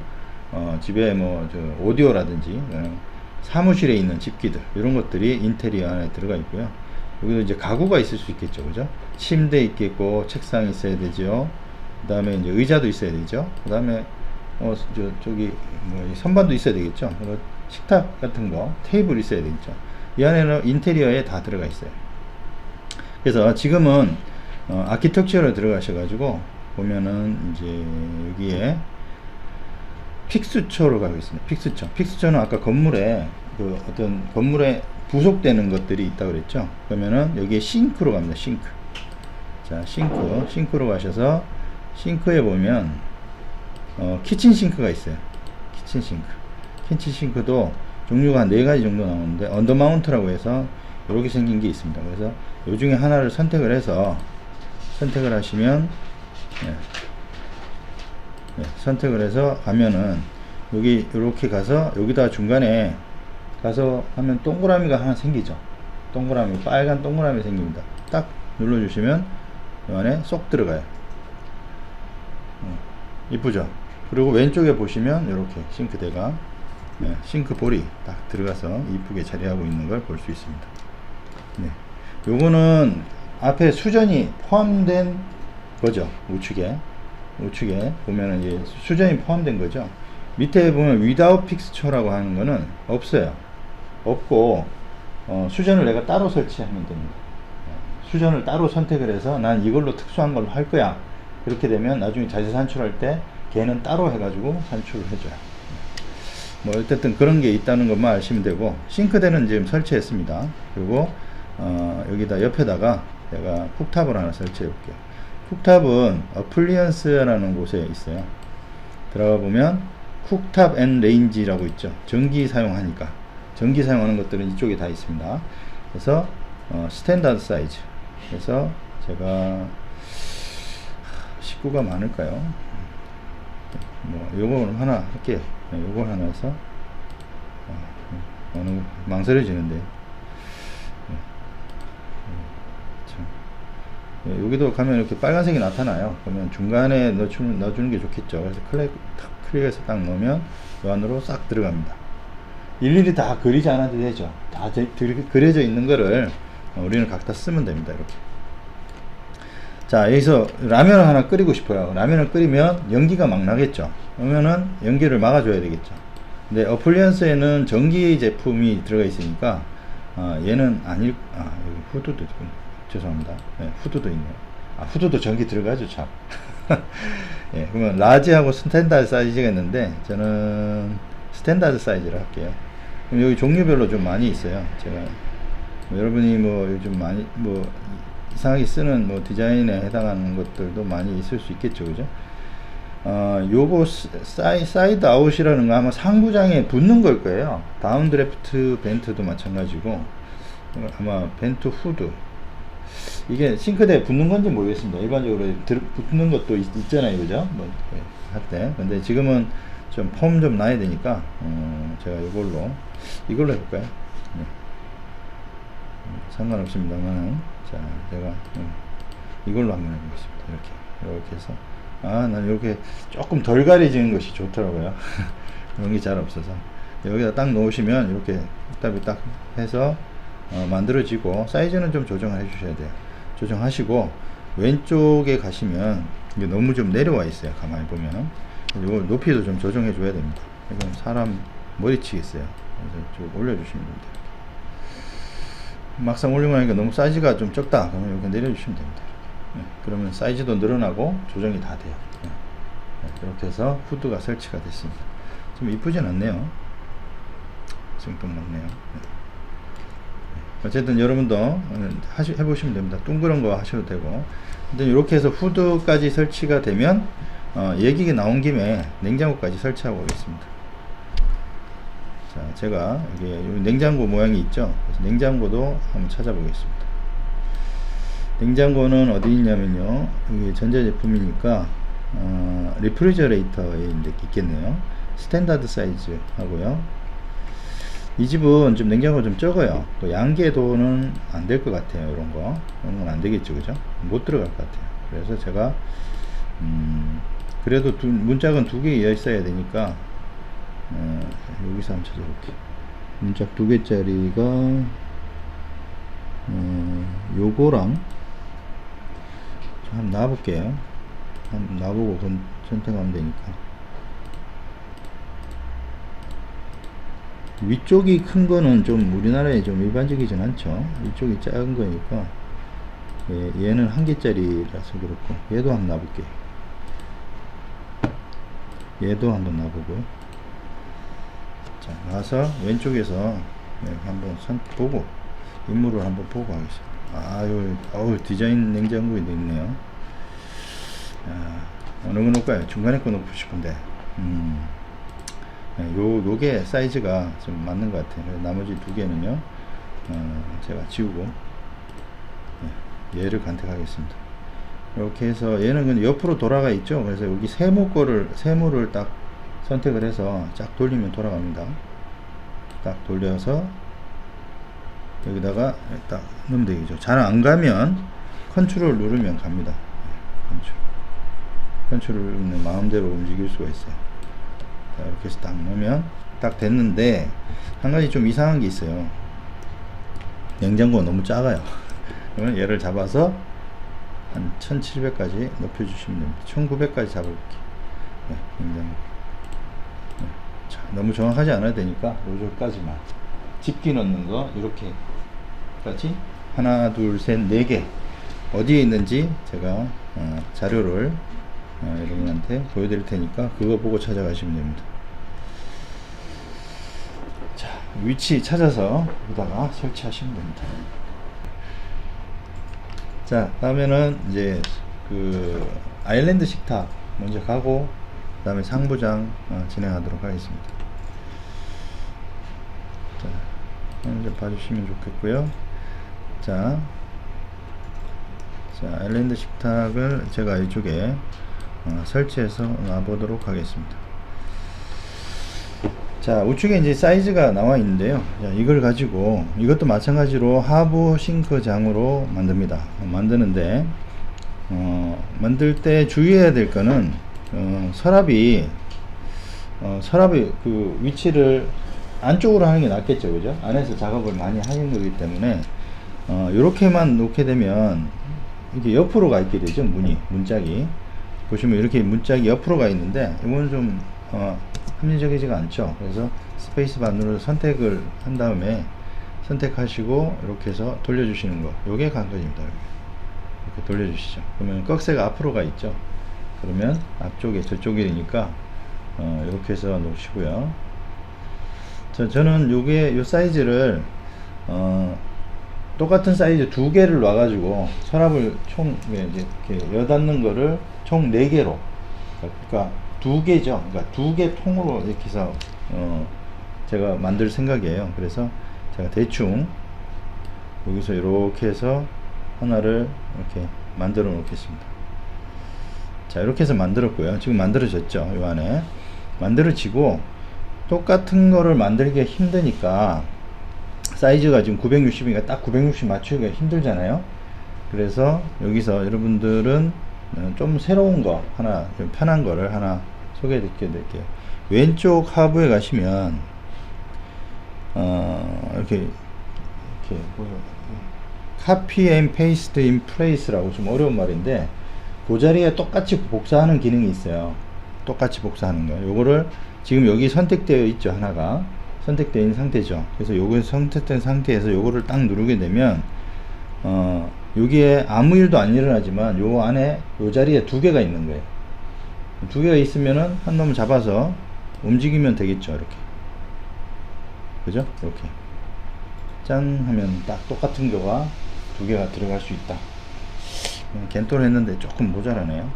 집에 뭐 오디오라든지 사무실에 있는 집기들 이런 것들이 인테리어 안에 들어가 있고요. 여기도 이제 가구가 있을 수 있겠죠. 그죠? 침대 있겠고, 책상이 있어야 되죠. 그 다음에 이제 의자도 있어야 되죠. 그 다음에 저기 뭐 선반도 있어야 되겠죠. 그리고 식탁 같은 거, 테이블 있어야 되겠죠. 이 안에는 인테리어에 다 들어가 있어요. 그래서 지금은 아키텍처로 들어가셔가지고 보면은 이제 여기에 픽스처로 가고 있습니다. 픽스처는 아까 건물에 그 어떤 건물에 부속되는 것들이 있다고 그랬죠. 그러면은 여기에 싱크로 갑니다. 싱크. 자, 싱크로 가셔서 싱크에 보면 키친 싱크가 있어요. 키친 싱크도 종류가 한 4가지 정도 나오는데, 언더마운트라고 해서 이렇게 생긴 게 있습니다. 그래서 요 중에 하나를 선택을 하시면 선택을 해서 가면은 여기 이렇게 가서 여기다 중간에 가서 하면 동그라미가 하나 생기죠. 빨간 동그라미 생깁니다. 딱 눌러주시면 이 안에 쏙 들어가요. 이쁘죠? 그리고 왼쪽에 보시면 이렇게 싱크대가 싱크볼이 딱 들어가서 이쁘게 자리하고 있는 걸 볼 수 있습니다. 요거는 앞에 수전이 포함된 거죠. 우측에 보면은 이제 수전이 포함된 거죠. 밑에 보면 without fixture라고 하는 거는 없어요. 없고 수전을 내가 따로 설치하면 됩니다. 수전을 따로 선택을 해서 난 이걸로 특수한 걸로 할 거야. 그렇게 되면 나중에 자재 산출할 때 걔는 따로 해가지고 산출을 해줘요. 뭐 어쨌든 그런 게 있다는 것만 아시면 되고, 싱크대는 지금 설치했습니다. 그리고 여기다 옆에다가 제가 쿡탑을 하나 설치해 볼게요. 쿡탑은 어플리언스라는 곳에 있어요. 들어가 보면 쿡탑 앤 레인지라고 있죠. 전기 사용하니까 전기 사용하는 것들은 이쪽에 다 있습니다. 그래서 스탠다드 사이즈, 그래서 제가 식구가 많을까요? 뭐 요거 하나 할게요. 요거 하나 해서 어느 망설여지는데, 여기도 가면 이렇게 빨간색이 나타나요. 그러면 중간에 넣어주는 게 좋겠죠. 그래서 클릭해서 딱 넣으면 이 안으로 싹 들어갑니다. 일일이 다 그리지 않아도 되죠. 다 그려져 있는 거를 우리는 각자 쓰면 됩니다. 이렇게. 자, 여기서 라면을 하나 끓이고 싶어요. 라면을 끓이면 연기가 막 나겠죠. 그러면은 연기를 막아줘야 되겠죠. 근데 어플리언스에는 전기 제품이 들어가 있으니까 얘는 여기 후드도 있군요. 죄송합니다. 후드도 있네요. 후드도 전기 들어가죠, 참. 예, 그러면 라지하고 스탠다드 사이즈가 있는데 저는 스탠다드 사이즈로 할게요. 그럼 여기 종류별로 좀 많이 있어요. 제가 여러분이 뭐 요즘 많이 뭐 이상하게 쓰는 뭐 디자인에 해당하는 것들도 많이 있을 수 있겠죠, 그죠? 요거 사이드 아웃이라는 거 아마 상부장에 붙는 걸 거예요. 다운 드래프트 벤트도 마찬가지고 아마 벤트 후드 이게 싱크대에 붙는 건지 모르겠습니다. 일반적으로 붙는 것도 있잖아요, 그죠? 뭐 할 때. 근데 지금은 좀 폼 좀 나야 되니까 제가 이걸로 해볼까요? 네. 상관없습니다만 자 제가 이걸로 한번 해보겠습니다. 이렇게 해서 난 이렇게 조금 덜 가려지는 것이 좋더라고요. 그런 게 잘 없어서 여기다 딱 놓으시면 이렇게 딱 해서 만들어지고 사이즈는 좀 조정을 해 주셔야 돼요. 조정하시고 왼쪽에 가시면 이게 너무 좀 내려와 있어요. 가만히 보면 이거 높이도 좀 조정해 줘야 됩니다. 이건 사람 머리치겠어요. 그래서 좀 올려주시면 됩니다. 막상 올리고 나니까 너무 사이즈가 좀 적다 그러면 이렇게 내려주시면 됩니다. 그러면 사이즈도 늘어나고 조정이 다 돼요. 이렇게 해서 후드가 설치가 됐습니다. 좀 이쁘진 않네요. 생뚱맞네요. 어쨌든 여러분도 해보시면 됩니다. 둥그런 거 하셔도 되고. 근데 이렇게 해서 후드까지 설치가 되면 얘기가 나온 김에 냉장고까지 설치하고 오겠습니다. 자, 제가 이게 냉장고 모양이 있죠. 그래서 냉장고도 한번 찾아보겠습니다. 냉장고는 어디 있냐면요. 이게 전자제품이니까 리프리저레이터에 있겠네요. 스탠다드 사이즈 하고요. 이 집은 좀 냉장고가 좀 적어요. 또 양계도는 안 될 것 같아요. 이런 건 안 되겠죠, 그죠? 못 들어갈 것 같아요. 그래서 제가 그래도 문짝은 2개 이어 있어야 되니까 여기서 한번 찾아볼게요. 문짝 2개짜리가 요거랑 한번 놔볼게요. 한번 놔보고 선택하면 되니까. 위쪽이 큰 거는 좀 우리나라에 좀 일반적이진 않죠. 위쪽이 작은 거니까. 얘는 1개짜리라서 그렇고 얘도 한번 놔볼게요. 얘도 한번 놔보고요. 자, 놔서 왼쪽에서 한번 보고 임무를 한번 보고 하겠습니다. 디자인 냉장고에 있네요. 어느 거 놓을까요? 중간에 거 놓고 싶은데 요게 사이즈가 좀 맞는 것 같아요. 나머지 2개는요 제가 지우고 얘를 간택하겠습니다. 이렇게 해서 얘는 그냥 옆으로 돌아가 있죠. 그래서 여기 세모를 딱 선택을 해서 쫙 돌리면 돌아갑니다. 딱 돌려서 여기다가 딱 넣으면 되겠죠. 잘 안 가면 컨트롤 누르면 갑니다. 컨트롤 누르면 마음대로 움직일 수가 있어요. 자, 이렇게 해서 딱 넣으면 딱 됐는데 한 가지 좀 이상한 게 있어요. 냉장고가 너무 작아요. 그러면 얘를 잡아서 한 1700까지 높여주시면 됩니다. 1900까지 잡아볼게요. 냉장고. 자, 너무 정확하지 않아야 되니까 요절까지만 집기 넣는 거 이렇게까지 하나 둘 셋 4개 어디에 있는지 제가 자료를 여러분한테 보여드릴 테니까 그거 보고 찾아가시면 됩니다. 자, 위치 찾아서 여기다가 설치하시면 됩니다. 자, 다음에는 이제 그 아일랜드 식탁 먼저 가고 그 다음에 상부장 진행하도록 하겠습니다. 자, 먼저 봐주시면 좋겠고요. 자, 아일랜드 식탁을 제가 이쪽에 설치해서 놔보도록 하겠습니다. 자, 우측에 이제 사이즈가 나와 있는데요. 자, 이걸 가지고 이것도 마찬가지로 하부 싱크장으로 만듭니다. 만드는데 만들 때 주의해야 될 거는 서랍이 그 위치를 안쪽으로 하는 게 낫겠죠, 그죠? 안에서 작업을 많이 하는 거기 때문에 이렇게만 놓게 되면 이게 옆으로 가 있게 되죠. 문짝이 보시면 이렇게 문짝이 옆으로 가 있는데 이건 좀 합리적이지가 않죠. 그래서 스페이스바 누르서 선택을 한 다음에 선택하시고 이렇게 해서 돌려주시는 거, 요게 관건입니다. 이렇게 돌려주시죠. 그러면 꺽쇠가 앞으로 가 있죠. 그러면 앞쪽에 저쪽이니까 이렇게 해서 놓으시고요. 저는 요 사이즈를 똑같은 사이즈 두 개를 놔가지고 서랍을 총 이렇게 여닫는 거를 총 4개로, 그러니까 두 개죠. 그러니까 두 개 통으로 이렇게 해서 제가 만들 생각이에요. 그래서 제가 대충 여기서 이렇게 해서 하나를 이렇게 만들어 놓겠습니다. 자, 이렇게 해서 만들었고요. 지금 만들어졌죠. 이 안에 만들어지고, 똑같은 거를 만들기가 힘드니까 사이즈가 지금 960이니까 딱 960 맞추기가 힘들잖아요. 그래서 여기서 여러분들은 좀 새로운 거 하나, 좀 편한 거를 하나 소개해 드릴게요. 왼쪽 하부에 가시면 이렇게 copy and paste in place라고 좀 어려운 말인데, 그 자리에 똑같이 복사하는 기능이 있어요. 똑같이 복사하는 거. 요거를 지금 여기 선택되어 있죠. 하나가 선택되어 있는 상태죠. 그래서 요거 선택된 상태에서 요거를 딱 누르게 되면 여기에 아무 일도 안 일어나지만 요 안에 요 자리에 두 개가 있는 거예요. 두 개가 있으면은 한 놈을 잡아서 움직이면 되겠죠. 이렇게, 그죠? 이렇게 짠 하면 딱 똑같은 거가 두 개가 들어갈 수 있다. 겐토를 했는데 조금 모자라네요.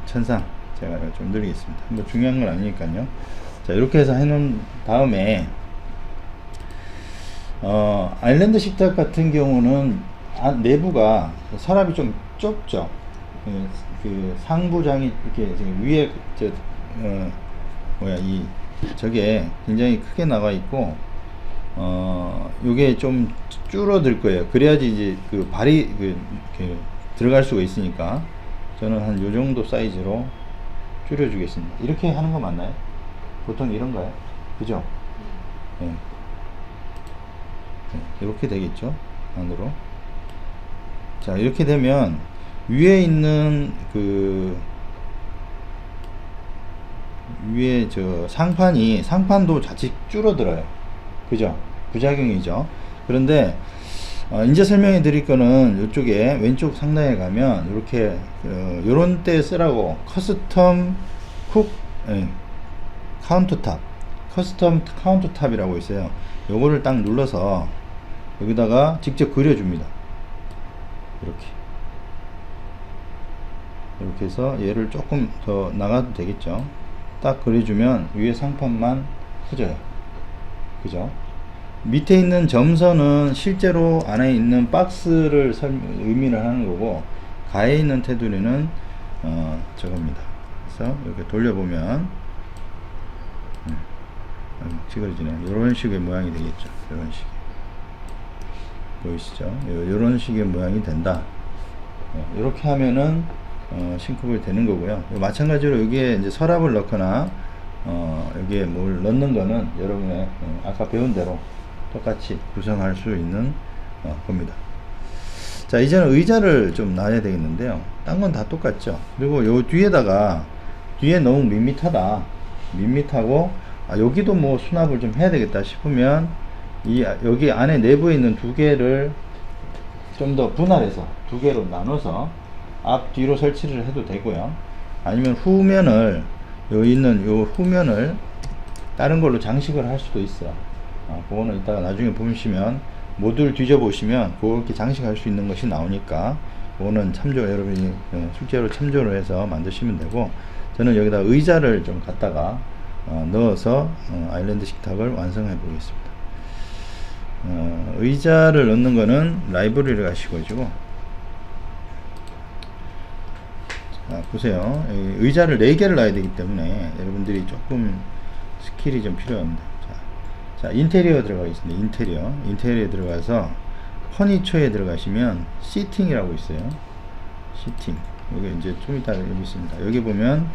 천상 제가 좀 늘리겠습니다. 뭐 중요한 건 아니니까요. 자, 이렇게 해서 해놓은 다음에 아일랜드 식탁 같은 경우는 내부가 서랍이 좀 좁죠. 그 상부장이 이렇게 위에 저게 굉장히 크게 나가 있고, 요게 좀 줄어들 거예요. 그래야지 이제 그 발이 이렇게 들어갈 수가 있으니까 저는 한 요 정도 사이즈로 줄여 주겠습니다. 이렇게 하는 거 맞나요? 보통 이런가요? 그죠? 네. 네, 이렇게 되겠죠? 안으로. 자, 이렇게 되면 위에 있는 위에 상판도 자칫 줄어들어요. 그죠? 부작용이죠. 그런데 이제 설명해 드릴 거는 이쪽에 왼쪽 상단에 가면 이렇게 요런 때 쓰라고 커스텀 카운터탑이라고 있어요. 요거를 딱 눌러서 여기다가 직접 그려줍니다. 이렇게 해서 얘를 조금 더 나가도 되겠죠. 딱 그려주면 위에 상판만 커져요. 그죠? 밑에 있는 점선은 실제로 안에 있는 박스를 의미를 하는 거고, 가에 있는 테두리는 저겁니다. 그래서 이렇게 돌려보면 찌그러지네. 이런 식의 모양이 되겠죠. 이런 식 보이시죠? 이런 식의 모양이 된다. 이렇게 하면은 싱크볼이 되는 거고요. 마찬가지로 여기에 이제 서랍을 넣거나 여기에 뭘 넣는 거는 여러분의 아까 배운 대로 똑같이 구성할 수 있는 겁니다. 자, 이제는 의자를 좀 놔야 되겠는데요. 딴 건 다 똑같죠. 그리고 요 뒤에 너무 밋밋하고 여기도 뭐 수납을 좀 해야 되겠다 싶으면 여기 안에 내부에 있는 두 개를 좀 더 분할해서 두 개로 나눠서 앞 뒤로 설치를 해도 되고요. 아니면 후면을 여기 있는 요 후면을 다른 걸로 장식을 할 수도 있어요. 그거는 이따가 나중에 보시면 모듈 뒤져 보시면 그렇게 장식할 수 있는 것이 나오니까 그거는 여러분이 숙제로 참조를 해서 만드시면 되고, 저는 여기다 의자를 좀 갖다가 넣어서 아일랜드 식탁을 완성해 보겠습니다. 의자를 넣는 거는 라이브러리를 가시고 자, 보세요. 의자를 4개를 놔야 되기 때문에 여러분들이 조금 스킬이 좀 필요합니다. 자, 인테리어 들어가겠습니다. 인테리어에 들어가서 퍼니처에 들어가시면 시팅이라고 있어요. 시팅. 여기 이제 좀 이따 여기 있습니다. 여기 보면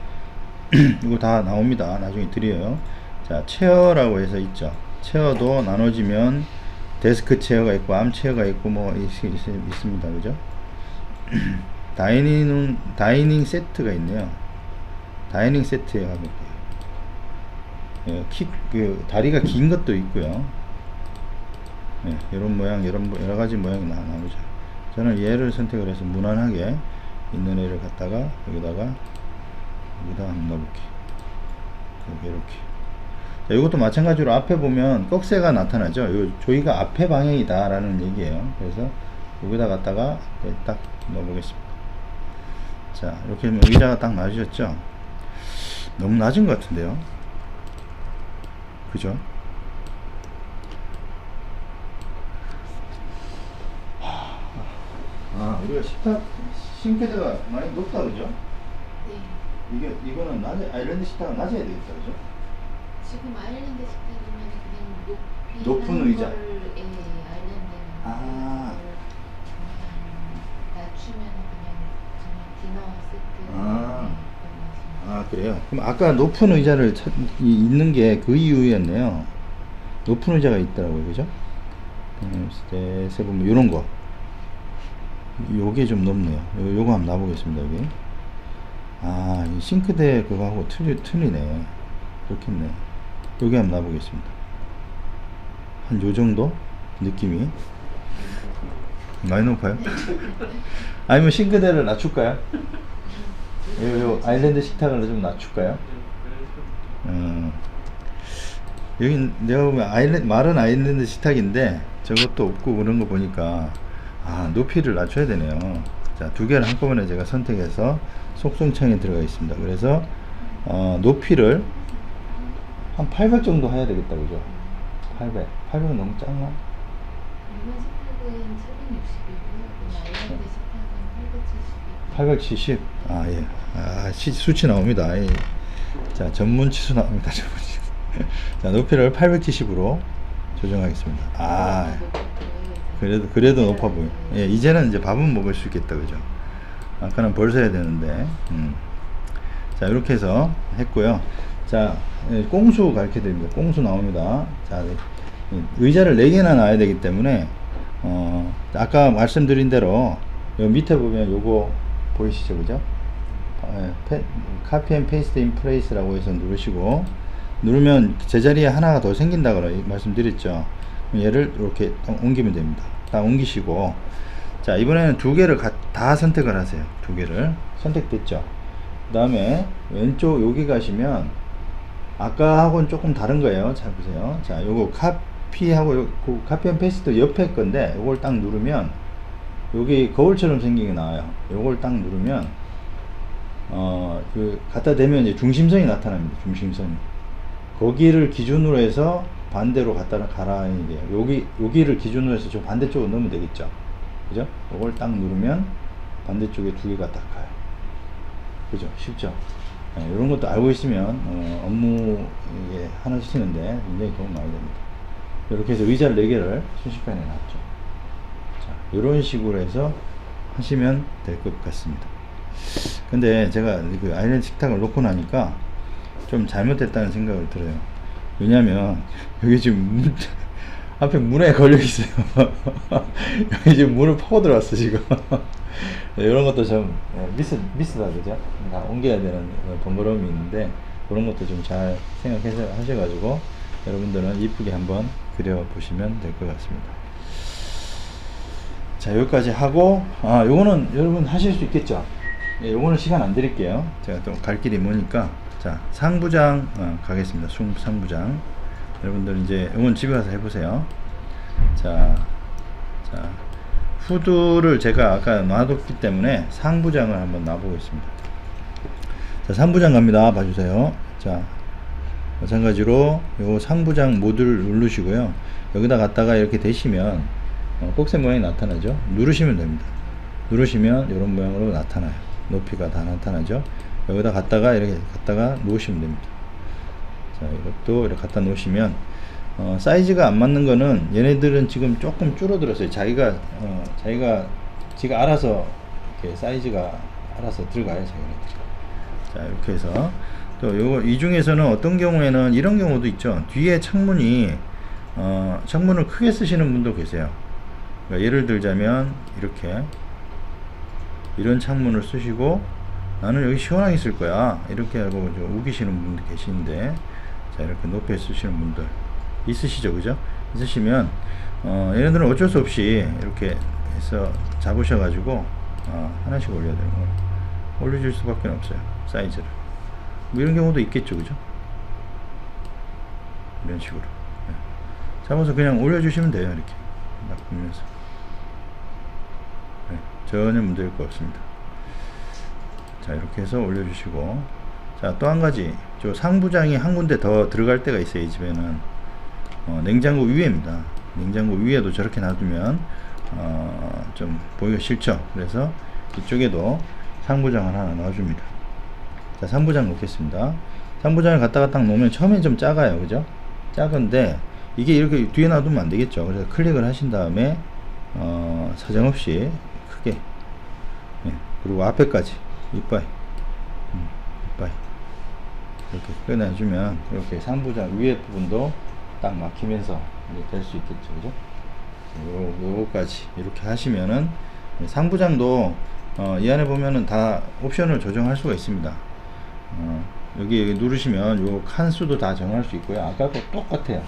이거 다 나옵니다. 나중에 드려요. 자, 체어라고 해서 있죠. 체어도 나눠지면 데스크 체어가 있고 암 체어가 있고 뭐 있습니다. 그죠? 다이닝 세트가 있네요. 다이닝 세트에 가볼게요. 다리가 긴 것도 있고요. 이런 모양, 여러 가지 모양이 나오죠. 저는 얘를 선택을 해서 무난하게 있는 애를 갖다가 여기다 한번 넣어볼게. 이렇게. 자, 이것도 마찬가지로 앞에 보면 꺽쇠가 나타나죠. 요 조이가 앞에 방향이다 라는 얘기예요. 그래서 여기다 갖다가 딱 넣어보겠습니다. 자, 이렇게 하면 의자가 딱 낮으셨죠. 너무 낮은 것 같은데요. 그죠? 우리가 식탁 싱크대가 많이 높다 그죠? 네. 이거는 아일랜드 식탁은 낮아야 되겠다 그죠? 지금 아일랜드 식탁이면 그냥 높은 하는 의자. 거를, 예, 아일랜드는 아. 그냥 낮추면 그냥 디너 세트. 아. 네, 아 그래요? 그럼 아까 높은 의자를 있는 게 그 이유였네요. 높은 의자가 있더라고요 그죠? 세 보면 요런 거 요게 좀 높네요. 요거 한번 놔보겠습니다. 여기 이 싱크대 그거하고 틀리네. 그렇겠네. 여기 한번 놔보겠습니다. 한 요정도 느낌이 많이 높아요? 아니면 싱크대를 낮출까요? 요 아일랜드 식탁을 좀 낮출까요? 여기 내가 보면 마른 아일랜드 식탁인데 저것도 없고 그런 거 보니까 높이를 낮춰야 되네요. 자, 두 개를 한꺼번에 제가 선택해서 속성창에 들어가 있습니다. 그래서 높이를 한 800 정도 해야 되겠다 그죠? 800은 너무 작나? 일반 식탁은 760이고요. 아일랜드 식탁은 870. 870. 예. 수치 나옵니다. 자, 전문 치수 나옵니다. 전문 치수. 자, 높이를 870으로 조정하겠습니다. 그래도 높아 보여. 예, 이제는 이제 밥은 먹을 수 있겠다, 그죠? 아까는 벌써 해야 되는데. 자, 이렇게 해서 했고요. 자, 꽁수 가르쳐 드립니다. 꽁수 나옵니다. 자, 의자를 4개나 놔야 되기 때문에, 아까 말씀드린 대로, 여기 밑에 보면 요거 보이시죠, 그죠? 카피 앤 페이스트 인 플레이스라고 해서 누르시고, 누르면 제자리에 하나가 더 생긴다고 말씀드렸죠. 얘를 이렇게 옮기면 됩니다. 딱 옮기시고, 자, 이번에는 두 개를 다 선택을 하세요. 두 개를 선택됐죠. 그 다음에 왼쪽 여기 가시면 아까하고는 조금 다른 거예요. 잘 보세요. 자, 요거 카피하고 카피 앤 페이스트 옆에 건데 요걸 딱 누르면 여기 거울처럼 생긴 게 나와요. 요걸 딱 누르면 갖다 대면 이제 중심선이 나타납니다. 중심선이. 거기를 기준으로 해서 반대로 갖다 가라야 돼요. 여기를 기준으로 해서 저 반대쪽으로 넣으면 되겠죠. 그죠? 이걸 딱 누르면 반대쪽에 두 개가 딱 가요. 그죠? 쉽죠? 네, 이런 것도 알고 있으면 업무에 하나 쓰시는데 굉장히 도움 많이 됩니다. 이렇게 해서 의자를 4개를 순식간에 놨죠. 자, 이런 식으로 해서 하시면 될 것 같습니다. 근데 제가 그 아일랜드 식탁을 놓고 나니까 좀 잘못됐다는 생각을 들어요. 왜냐면 여기 지금 앞에 문에 걸려 있어요. 여기 지금 문을 파고 들어왔어 지금. 이런 것도 좀 미스다 그죠? 다 옮겨야 되는 번거로움이 있는데 그런 것도 좀 잘 생각해서 하셔가지고 여러분들은 이쁘게 한번 그려 보시면 될 것 같습니다. 자, 여기까지 하고 요거는 여러분 하실 수 있겠죠? 예, 요거는 시간 안 드릴게요. 제가 또 갈 길이 머니까. 자, 상부장 가겠습니다. 상부장. 여러분들 이제 이건 집에 가서 해보세요. 자, 후드를 제가 아까 놔뒀기 때문에 상부장을 한번 놔보겠습니다. 자, 상부장 갑니다. 봐주세요. 자, 마찬가지로 요 상부장 모드를 누르시고요. 여기다 갖다가 이렇게 대시면 꼭새 모양이 나타나죠. 누르시면 됩니다. 누르시면 이런 모양으로 나타나요. 높이가 다 나타나죠. 여기다 갖다가 이렇게 갖다가 놓으시면 됩니다. 자, 이것도 이렇게 갖다 놓으시면 사이즈가 안 맞는 거는 얘네들은 지금 조금 줄어들었어요. 지가 알아서 이렇게 사이즈가 알아서 들어가요, 자기네들이. 자, 이렇게 해서 또 요거 이 중에서는 어떤 경우에는 이런 경우도 있죠. 뒤에 창문이 창문을 크게 쓰시는 분도 계세요. 그러니까 예를 들자면 이렇게 이런 창문을 쓰시고 나는 여기 시원하게 쓸 거야 이렇게 하고 좀 우기시는 분들 계시는데, 자, 이렇게 높게 쓰시는 분들 있으시죠, 그죠? 있으시면 얘네들은 어쩔 수 없이 이렇게 해서 잡으셔가지고 하나씩 올려야 되는 거예요. 올려줄 수밖에 없어요. 사이즈를. 뭐 이런 경우도 있겠죠, 그죠? 이런 식으로 잡아서 그냥 올려주시면 돼요. 이렇게 막 보면서 전혀 문제일 거 없습니다. 자, 이렇게 해서 올려주시고, 자, 또 한 가지, 저 상부장이 한 군데 더 들어갈 때가 있어요. 이 집에는 냉장고 위에입니다. 냉장고 위에도 저렇게 놔두면 좀 보기가 싫죠. 그래서 이쪽에도 상부장을 하나 놔줍니다. 자, 상부장 놓겠습니다. 상부장을 갖다가 딱 놓으면 처음엔 좀 작아요, 그죠? 작은데 이게 이렇게 뒤에 놔두면 안 되겠죠. 그래서 클릭을 하신 다음에 사정없이 크게, 그리고 앞에까지 이빠이 이빠이 이렇게 꺼내주면 이렇게 상부장 위에 부분도 딱 막히면서 될 수 있겠죠, 그죠? 요거까지 이렇게 하시면은 상부장도 이 안에 보면은 다 옵션을 조정할 수가 있습니다. 여기 누르시면 요 칸수도 다 정할 수 있고요. 아까 거 똑같아요.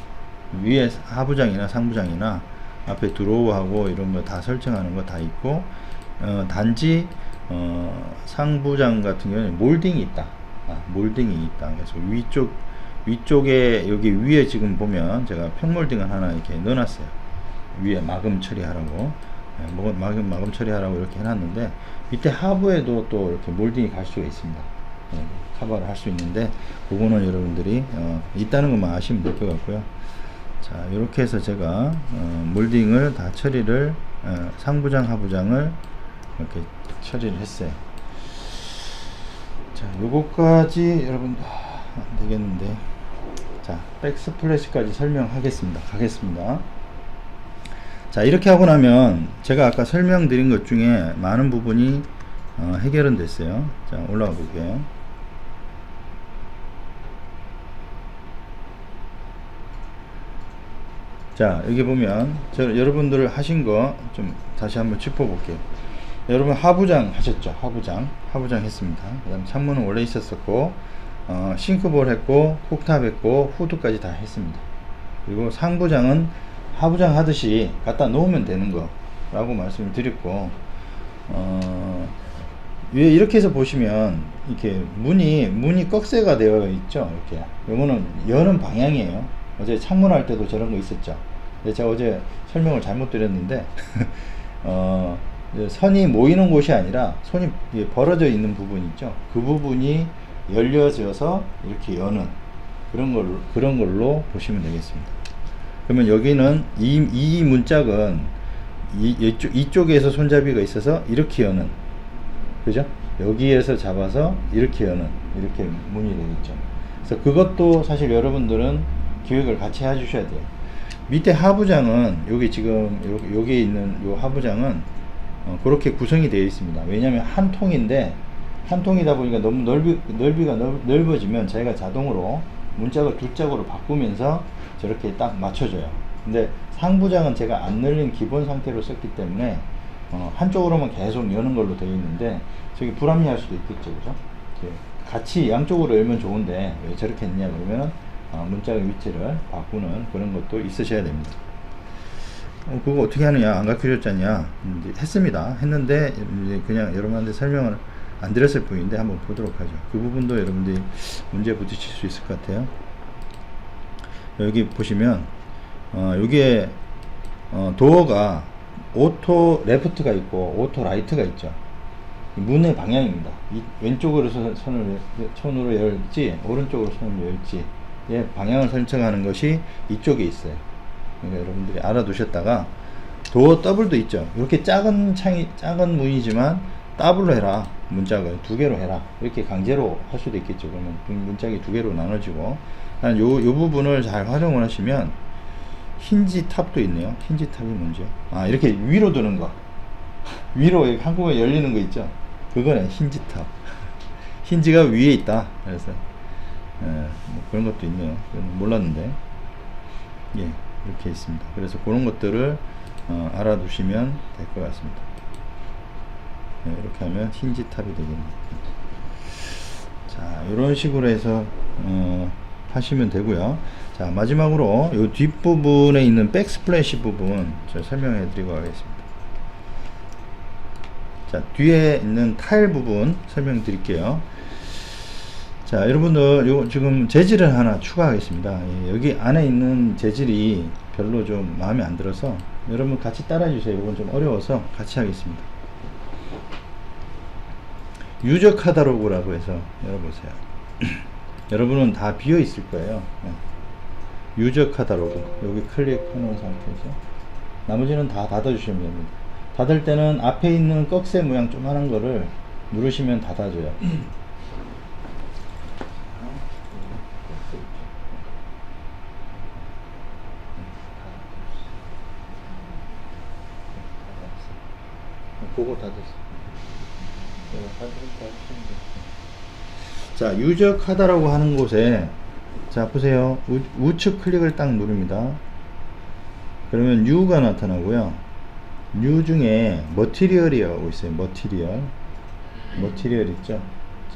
위에 하부장이나 상부장이나 앞에 드로우하고 이런 거 다 설정하는 거 다 있고, 단지 상부장 같은 경우는 몰딩이 있다. 몰딩이 있다. 그래서 위쪽에 여기 위에 지금 보면 제가 평몰딩을 하나 이렇게 넣어놨어요. 위에 마금 처리하라고, 마금 처리하라고 이렇게 해놨는데, 밑에 하부에도 또 이렇게 몰딩이 갈 수가 있습니다. 커버를 할 수 있는데, 그거는 여러분들이 있다는 것만 아시면 될 것 같고요. 자, 이렇게 해서 제가 몰딩을 다 처리를, 상부장 하부장을 이렇게 처리를 했어요. 자, 요거까지 여러분 안 되겠는데, 자, 백스플래시까지 설명하겠습니다. 가겠습니다. 자, 이렇게 하고 나면 제가 아까 설명드린 것 중에 많은 부분이 해결은 됐어요. 자, 올라가 볼게요. 자, 여기 보면 여러분들 하신 거 좀 다시 한번 짚어 볼게요. 여러분 하부장 하셨죠? 하부장 했습니다. 그 다음 창문은 원래 있었었고, 싱크볼 했고, 쿡탑 했고, 후드까지 다 했습니다. 그리고 상부장은 하부장 하듯이 갖다 놓으면 되는 거 라고 말씀을 드렸고, 위에 이렇게 해서 보시면 이렇게 문이 꺽쇠가 되어 있죠. 이렇게 요거는 여는 방향이에요. 어제 창문 할 때도 저런 거 있었죠. 제가 어제 설명을 잘못 드렸는데 선이 모이는 곳이 아니라 손이 벌어져 있는 부분 있죠. 그 부분이 열려져서 이렇게 여는 그런 걸로 보시면 되겠습니다. 그러면 여기는 이 문짝은 이쪽에서 손잡이가 있어서 이렇게 여는, 그죠? 여기에서 잡아서 이렇게 여는, 이렇게 문이 되겠죠. 그래서 그것도 사실 여러분들은 기획을 같이 해주셔야 돼요. 밑에 하부장은 여기 지금 여기 있는 요 하부장은 그렇게 구성이 되어 있습니다. 왜냐하면 한 통인데, 한 통이다 보니까 너무 넓이가 넓어지면 저희가 자동으로 문짝을 두 짝으로 바꾸면서 저렇게 딱 맞춰줘요. 근데 상부장은 제가 안 늘린 기본 상태로 썼기 때문에 한쪽으로만 계속 여는 걸로 되어 있는데, 저기 불합리할 수도 있겠죠, 그죠? 같이 양쪽으로 열면 좋은데 왜 저렇게 했냐 그러면 문짝의 위치를 바꾸는 그런 것도 있으셔야 됩니다. 그거 어떻게 하느냐, 안 가르쳐줬잖냐, 했습니다. 했는데 이제 그냥 여러분한테 설명을 안 드렸을 뿐인데 한번 보도록 하죠. 그 부분도 여러분들이 문제 부딪힐 수 있을 것 같아요. 여기 보시면 여기에 도어가 오토 레프트가 있고 오토 라이트가 있죠. 문의 방향입니다. 왼쪽으로 손으로 열지 오른쪽으로 손으로 열지 방향을 설정하는 것이 이쪽에 있어요. 그러니까 여러분들이 알아두셨다가, 도어 더블도 있죠. 이렇게 작은 문이지만 더블로 해라, 문짝을 두 개로 해라, 이렇게 강제로 할 수도 있겠죠. 그러면 문짝이 두 개로 나눠지고, 요 부분을 잘 활용을 하시면, 힌지 탑도 있네요. 힌지 탑이 뭔지요? 이렇게 위로 드는 거, 위로 한꺼번에 열리는 거 있죠. 그거는 힌지 탑. 힌지가 위에 있다. 그래서 뭐 그런 것도 있네요. 몰랐는데, 이렇게 있습니다. 그래서 그런 것들을 알아두시면 될 것 같습니다. 이렇게 하면 힌지 탑이 되겠네요. 자, 이런 식으로 해서 하시면 되고요. 자, 마지막으로 이 뒷부분에 있는 백스플래시 부분 제가 설명해 드리고 가겠습니다. 자, 뒤에 있는 타일 부분 설명드릴게요. 자, 여러분들 요 지금 재질을 하나 추가하겠습니다. 예, 여기 안에 있는 재질이 별로 좀 마음에 안 들어서 여러분 같이 따라 주세요. 이건 좀 어려워서 같이 하겠습니다. 유저 카탈로그라고 해서 열어보세요. 여러분은 다 비어 있을 거예요. 예. 유저 카탈로그 여기 클릭해 놓은 상태에서 나머지는 다 닫아 주시면 됩니다. 닫을 때는 앞에 있는 꺽쇠 모양 조그만한 거를 누르시면 닫아져요. 그거 닫았어. 자, 유저 카다라고 하는 곳에 자 보세요. 우측 클릭을 딱 누릅니다. 그러면 뉴가 나타나고요. 뉴 중에 머티리얼이라고 있어요. 머티리얼 있죠.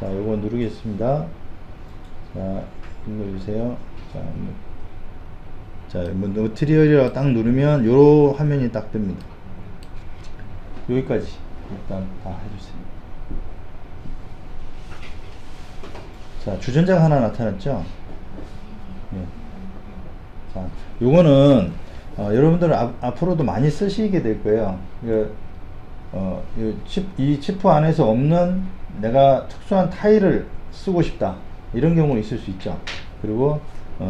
자, 요거 누르겠습니다. 자, 눌러주세요. 자, 머티리얼이라고 딱 누르면 요 화면이 딱 뜹니다. 여기까지 일단 다 해주세요. 자, 주전자가 하나 나타났죠? 예. 자, 요거는 여러분들은 앞으로도 많이 쓰시게 될 거예요. 이 치프 안에서 없는 내가 특수한 타일을 쓰고 싶다. 이런 경우는 있을 수 있죠. 그리고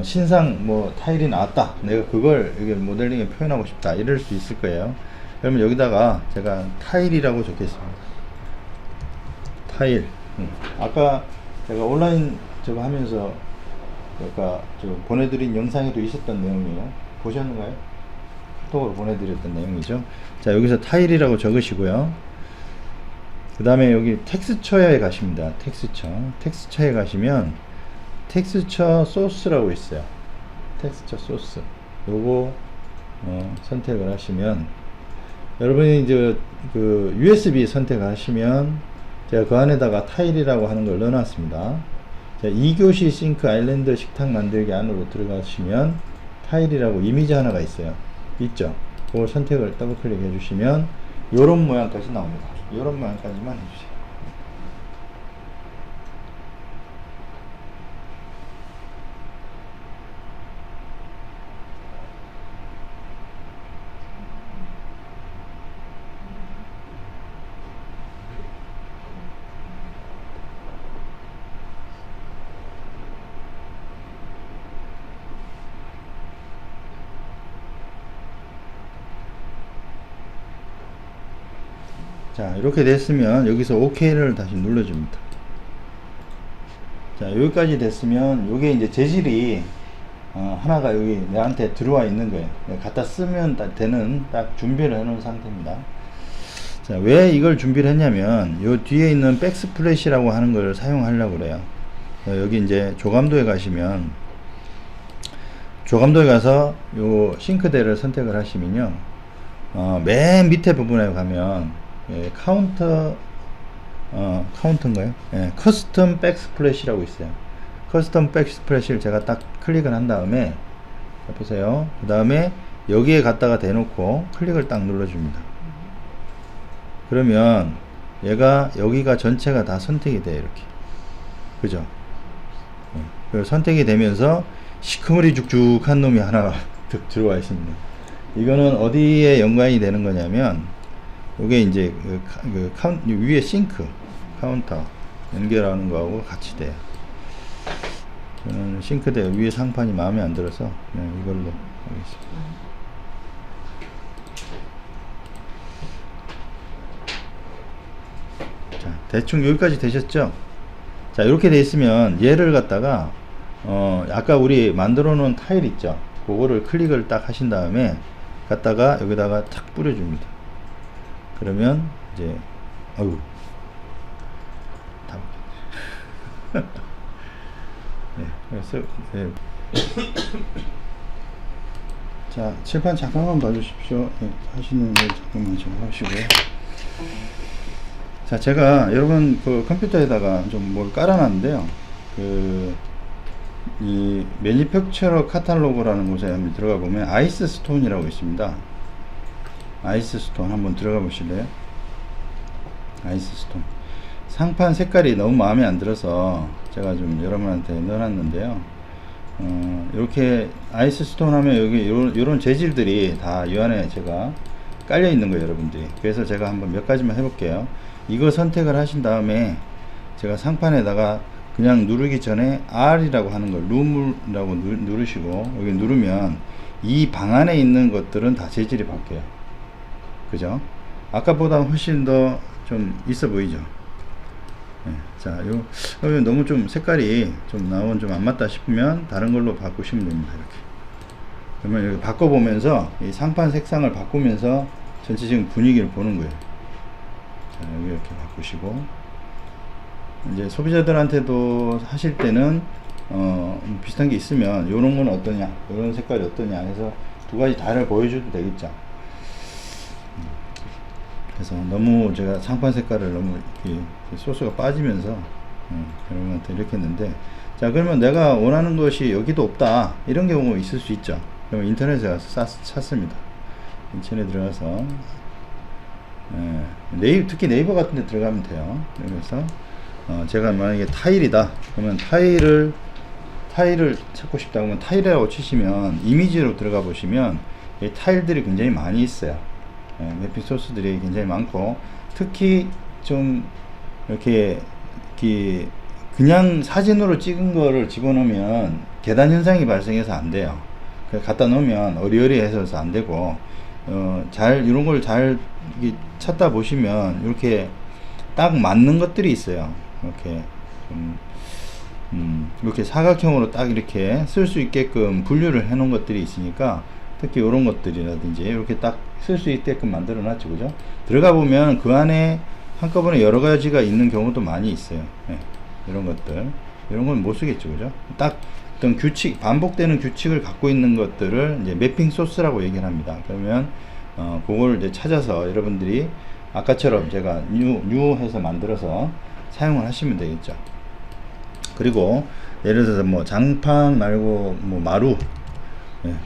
신상 뭐 타일이 나왔다. 내가 그걸 여기 모델링에 표현하고 싶다. 이럴 수 있을 거예요. 그러면 여기다가 제가 타일이라고 적겠습니다. 타일. 아까 제가 온라인 저거 하면서 아까 저 보내드린 영상에도 있었던 내용이에요. 보셨는가요? 카톡으로 보내드렸던 내용이죠. 자, 여기서 타일이라고 적으시고요. 그 다음에 여기 텍스처에 가십니다. 텍스처에 가시면 텍스처 소스라고 있어요. 텍스처 소스. 요거 선택을 하시면 여러분이 이제 그 USB 선택을 하시면 제가 그 안에다가 타일이라고 하는 걸 넣어놨습니다. 자, 2교시 싱크 아일랜드 식탁 만들기 안으로 들어가시면 타일이라고 이미지 하나가 있어요. 있죠? 그걸 선택을 더블 클릭해 주시면 요런 모양까지 나옵니다. 요런 모양까지만 해주세요. 자, 이렇게 됐으면 여기서 OK를 다시 눌러줍니다. 자, 여기까지 됐으면 요게 이제 재질이 하나가 여기 내한테 들어와 있는 거예요. 갖다 쓰면 되는 딱 준비를 해 놓은 상태입니다. 자, 왜 이걸 준비를 했냐면 요 뒤에 있는 백스플래시라고 하는 걸 사용하려고 그래요. 여기 이제 조감도에 가시면 조감도에 가서 요 싱크대를 선택을 하시면요, 맨 밑에 부분에 가면 카운터인가요? 예, 커스텀 백스플래시라고 있어요. 커스텀 백스플래시를 제가 딱 클릭을 한 다음에 자, 보세요. 그 다음에 여기에 갖다가 대놓고 클릭을 딱 눌러줍니다. 그러면 얘가 여기가 전체가 다 선택이 돼요. 이렇게, 그죠? 예, 선택이 되면서 시커머리 죽죽한 놈이 하나가 들어와 있습니다. 이거는 어디에 연관이 되는 거냐면 요게 이제 위에 싱크 카운터 연결하는 거하고 같이 돼요. 저는 싱크대 위에 상판이 마음에 안 들어서 그냥 이걸로 하겠습니다. 자, 대충 여기까지 되셨죠? 자, 이렇게 돼 있으면 얘를 갖다가 아까 우리 만들어 놓은 타일 있죠? 그거를 클릭을 딱 하신 다음에 갖다가 여기다가 탁 뿌려줍니다. 그러면 이제 아유 다 네, 그래서 네. 자, 칠판 잠깐만 봐주십시오. 네, 하시는 거 잠깐만 좀 하시고요. 자, 제가 여러분 그 컴퓨터에다가 좀 뭘 깔아놨는데요. 이 매니팩처러 카탈로그라는 곳에 한번 들어가 보면 아이스 스톤이라고 있습니다. 아이스 스톤 한번 들어가 보실래요? 아이스스톤. 상판 색깔이 너무 마음에 안 들어서 제가 좀 여러분한테 넣어놨는데요. 이렇게 아이스스톤 하면 여기 요런 재질들이 다 이 안에 제가 깔려 있는 거예요, 여러분들이. 그래서 제가 한번 몇 가지만 해볼게요. 이거 선택을 하신 다음에 제가 상판에다가 그냥 누르기 전에 R이라고 하는 걸 룸이라고 누르시고, 여기 누르면 이 방 안에 있는 것들은 다 재질이 바뀌어요. 그죠? 아까보다 훨씬 더 좀 있어 보이죠? 네, 자, 너무 좀 색깔이 좀 나온 좀 안 맞다 싶으면 다른 걸로 바꾸시면 됩니다. 이렇게. 그러면 여기 바꿔보면서 이 상판 색상을 바꾸면서 전체적인 분위기를 보는 거예요. 자, 여기 이렇게 바꾸시고, 이제 소비자들한테도 하실 때는 비슷한 게 있으면 요런 건 어떠냐, 요런 색깔이 어떠냐 해서 두 가지 다를 보여줘도 되겠죠. 그래서 너무 제가 상판 색깔을 너무 이렇게 소스가 빠지면서 여러분한테 이렇게 했는데, 자, 그러면 내가 원하는 것이 여기도 없다 이런 경우가 있을 수 있죠. 그러면 인터넷에 가서 찾습니다. 인터넷에 들어가서 특히 네이버 같은 데 들어가면 돼요. 그래서 제가 만약에 타일이다 그러면 타일을 찾고 싶다 그러면 타일이라고 치시면 이미지로 들어가 보시면 이 타일들이 굉장히 많이 있어요. 매핑 소스들이 굉장히 많고, 특히 좀 이렇게 그냥 사진으로 찍은 거를 집어넣으면 계단 현상이 발생해서 안 돼요. 갖다 놓으면 어리어리해서 안 되고, 이런 걸 잘 찾다 보시면 이렇게 딱 맞는 것들이 있어요. 이렇게 이렇게 사각형으로 딱 이렇게 쓸 수 있게끔 분류를 해 놓은 것들이 있으니까, 특히 이런 것들이라든지 이렇게 딱 쓸 수 있게끔 만들어 놨죠. 그죠? 들어가 보면 그 안에 한꺼번에 여러 가지가 있는 경우도 많이 있어요. 네, 이런 것들. 이런 건 못 쓰겠죠. 그죠? 딱 어떤 규칙, 반복되는 규칙을 갖고 있는 것들을 이제 매핑 소스라고 얘기를 합니다. 그러면 그걸 이제 찾아서 여러분들이 아까처럼 제가 뉴 해서 만들어서 사용을 하시면 되겠죠. 그리고 예를 들어서 뭐 장판 말고 뭐 마루,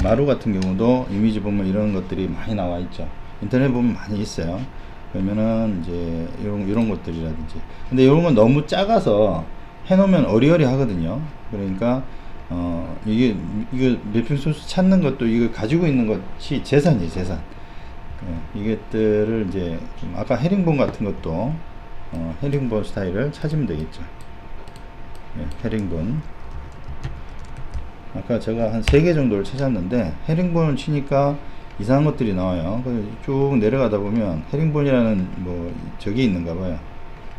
마루 같은 경우도 이미지 보면 이런 것들이 많이 나와 있죠. 인터넷 보면 많이 있어요. 그러면은 이제 이런 것들이라든지. 근데 이런 건 너무 작아서 해놓으면 어리어리 하거든요. 그러니까 이거 매핑 소스 찾는 것도 이거 가지고 있는 것이 재산이에요, 재산. 이것들을 이제 아까 헤링본 같은 것도 헤링본 스타일을 찾으면 되겠죠. 헤링본. 아까 제가 한 3개 정도를 찾았는데 헤링본을 치니까 이상한 것들이 나와요. 그래서 쭉 내려가다 보면 헤링본이라는 뭐 저기 있는가 봐요.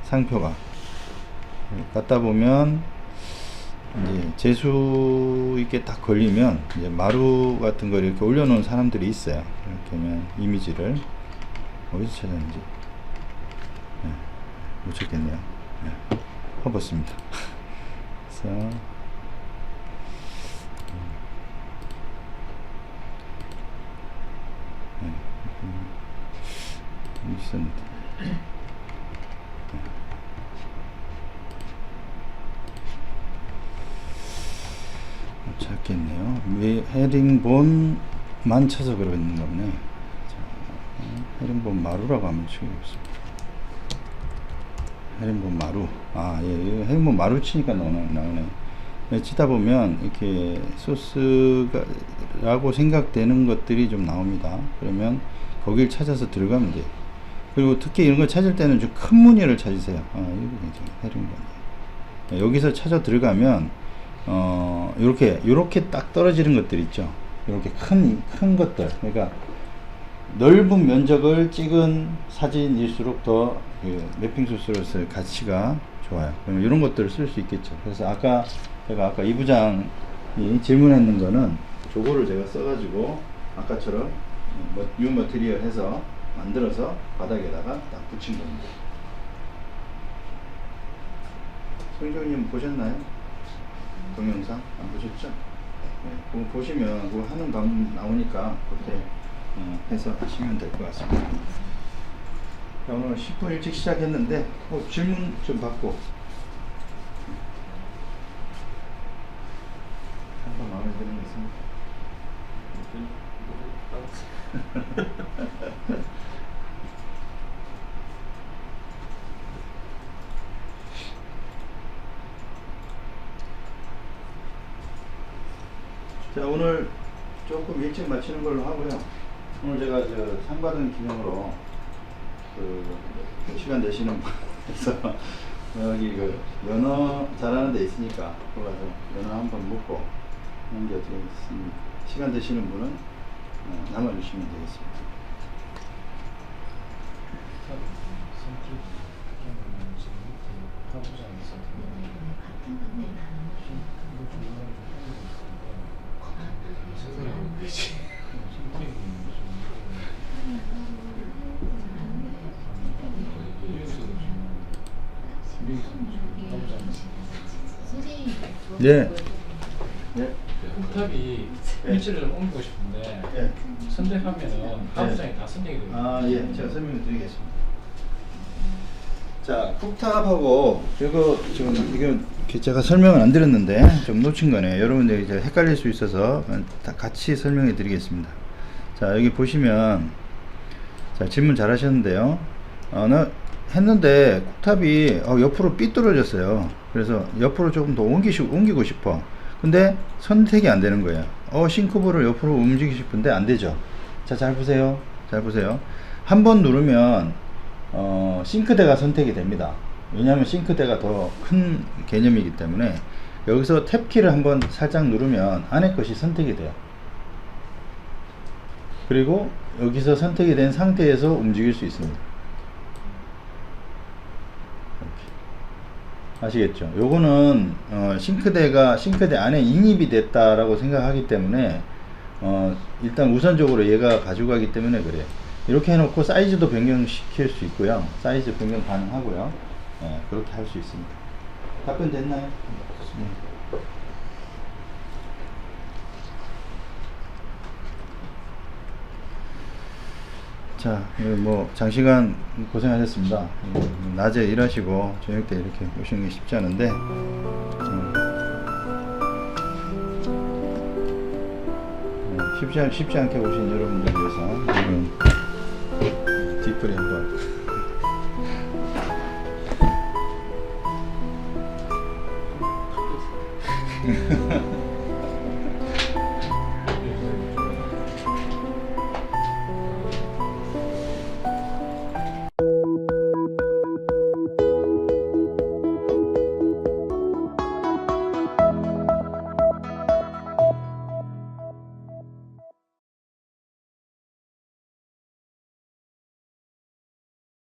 상표가. 갔다 보면 이제 재수 있게 딱 걸리면 이제 마루 같은 걸 이렇게 올려놓은 사람들이 있어요. 이렇게 하면 이미지를 어디서 찾았는지 못 찾겠네요. 허벗습니다. 그래서 있었는데 못 찾겠네요. 왜 헤링본만 쳐서 그러는가 보네. 헤링본 마루라고 하면 치겠습니다. 헤링본 마루. 예, 헤링본 마루 치니까 나오네. 치다 보면 이렇게 소스라고 생각되는 것들이 좀 나옵니다. 그러면 거길 찾아서 들어가면 돼요. 그리고 특히 이런 걸 찾을 때는 좀 큰 무늬를 찾으세요. 이거 괜찮아요. 헤링본. 여기서 찾아 들어가면 요렇게 딱 떨어지는 것들 있죠. 이렇게 큰 것들. 그러니까 넓은 면적을 찍은 사진일수록 더 매핑 소스로서의 가치가 좋아요. 그러면 이런 것들을 쓸 수 있겠죠. 그래서 제가 아까 이 부장이 질문했는 거는 저거를 제가 써가지고 아까처럼 뉴 머티리얼 해서 만들어서 바닥에다가 딱 붙인 겁니다. 송정님 보셨나요? 동영상 안 보셨죠? 그거 보시면 그거 하는 방법 나오니까 그렇게 해서 하시면 될 것 같습니다. 오늘 10분 일찍 시작했는데 질문 좀 받고 한번 마음에 드는 게 있습니까? 자, 오늘 조금 일찍 마치는 걸로 하고요. 오늘 제가 저 상 받은 기념으로 그 시간 되시는 분에서 여기 그 연어 잘하는 데 있으니까 거기 가서 연어 한번 먹고 넘겨드리겠습니다. 시간 되시는 분은 남아주시면 되겠습니다. 예. 예. 탑이 위치를 좀 옮기고 싶은데 예. 선택하면은 하부장이 다 선택이 돼요. 아, 예. 제가 설명을 드리겠습니다. 자, 쿡탑하고 이거 지금 이거 제가 설명을 안 드렸는데 좀 놓친 거네요. 여러분들 이제 헷갈릴 수 있어서 다 같이 설명해 드리겠습니다. 자, 여기 보시면 자, 질문 잘 하셨는데요. 나 했는데 쿡탑이 옆으로 삐뚤어졌어요. 그래서 옆으로 조금 더 옮기고 싶어. 근데 선택이 안 되는 거예요. 싱크볼을 옆으로 움직이고 싶은데 안 되죠. 자, 잘 보세요. 잘 보세요. 한 번 누르면 싱크대가 선택이 됩니다. 왜냐하면 싱크대가 더 큰 개념이기 때문에 여기서 탭키를 한번 살짝 누르면 안에 것이 선택이 돼요. 그리고 여기서 선택이 된 상태에서 움직일 수 있습니다. 이렇게. 아시겠죠? 요거는 싱크대 안에 인입이 됐다라고 생각하기 때문에 일단 우선적으로 얘가 가져가기 때문에 그래요. 이렇게 해놓고 사이즈도 변경시킬 수 있고요. 사이즈 변경 가능하고요. 그렇게 할 수 있습니다. 답변 됐나요? 자, 뭐 장시간 고생하셨습니다. 낮에 일하시고 저녁 때 이렇게 오시는 게 쉽지 않은데 쉽지 않게 오신 여러분들 위해서 오늘 뒷풀이 한번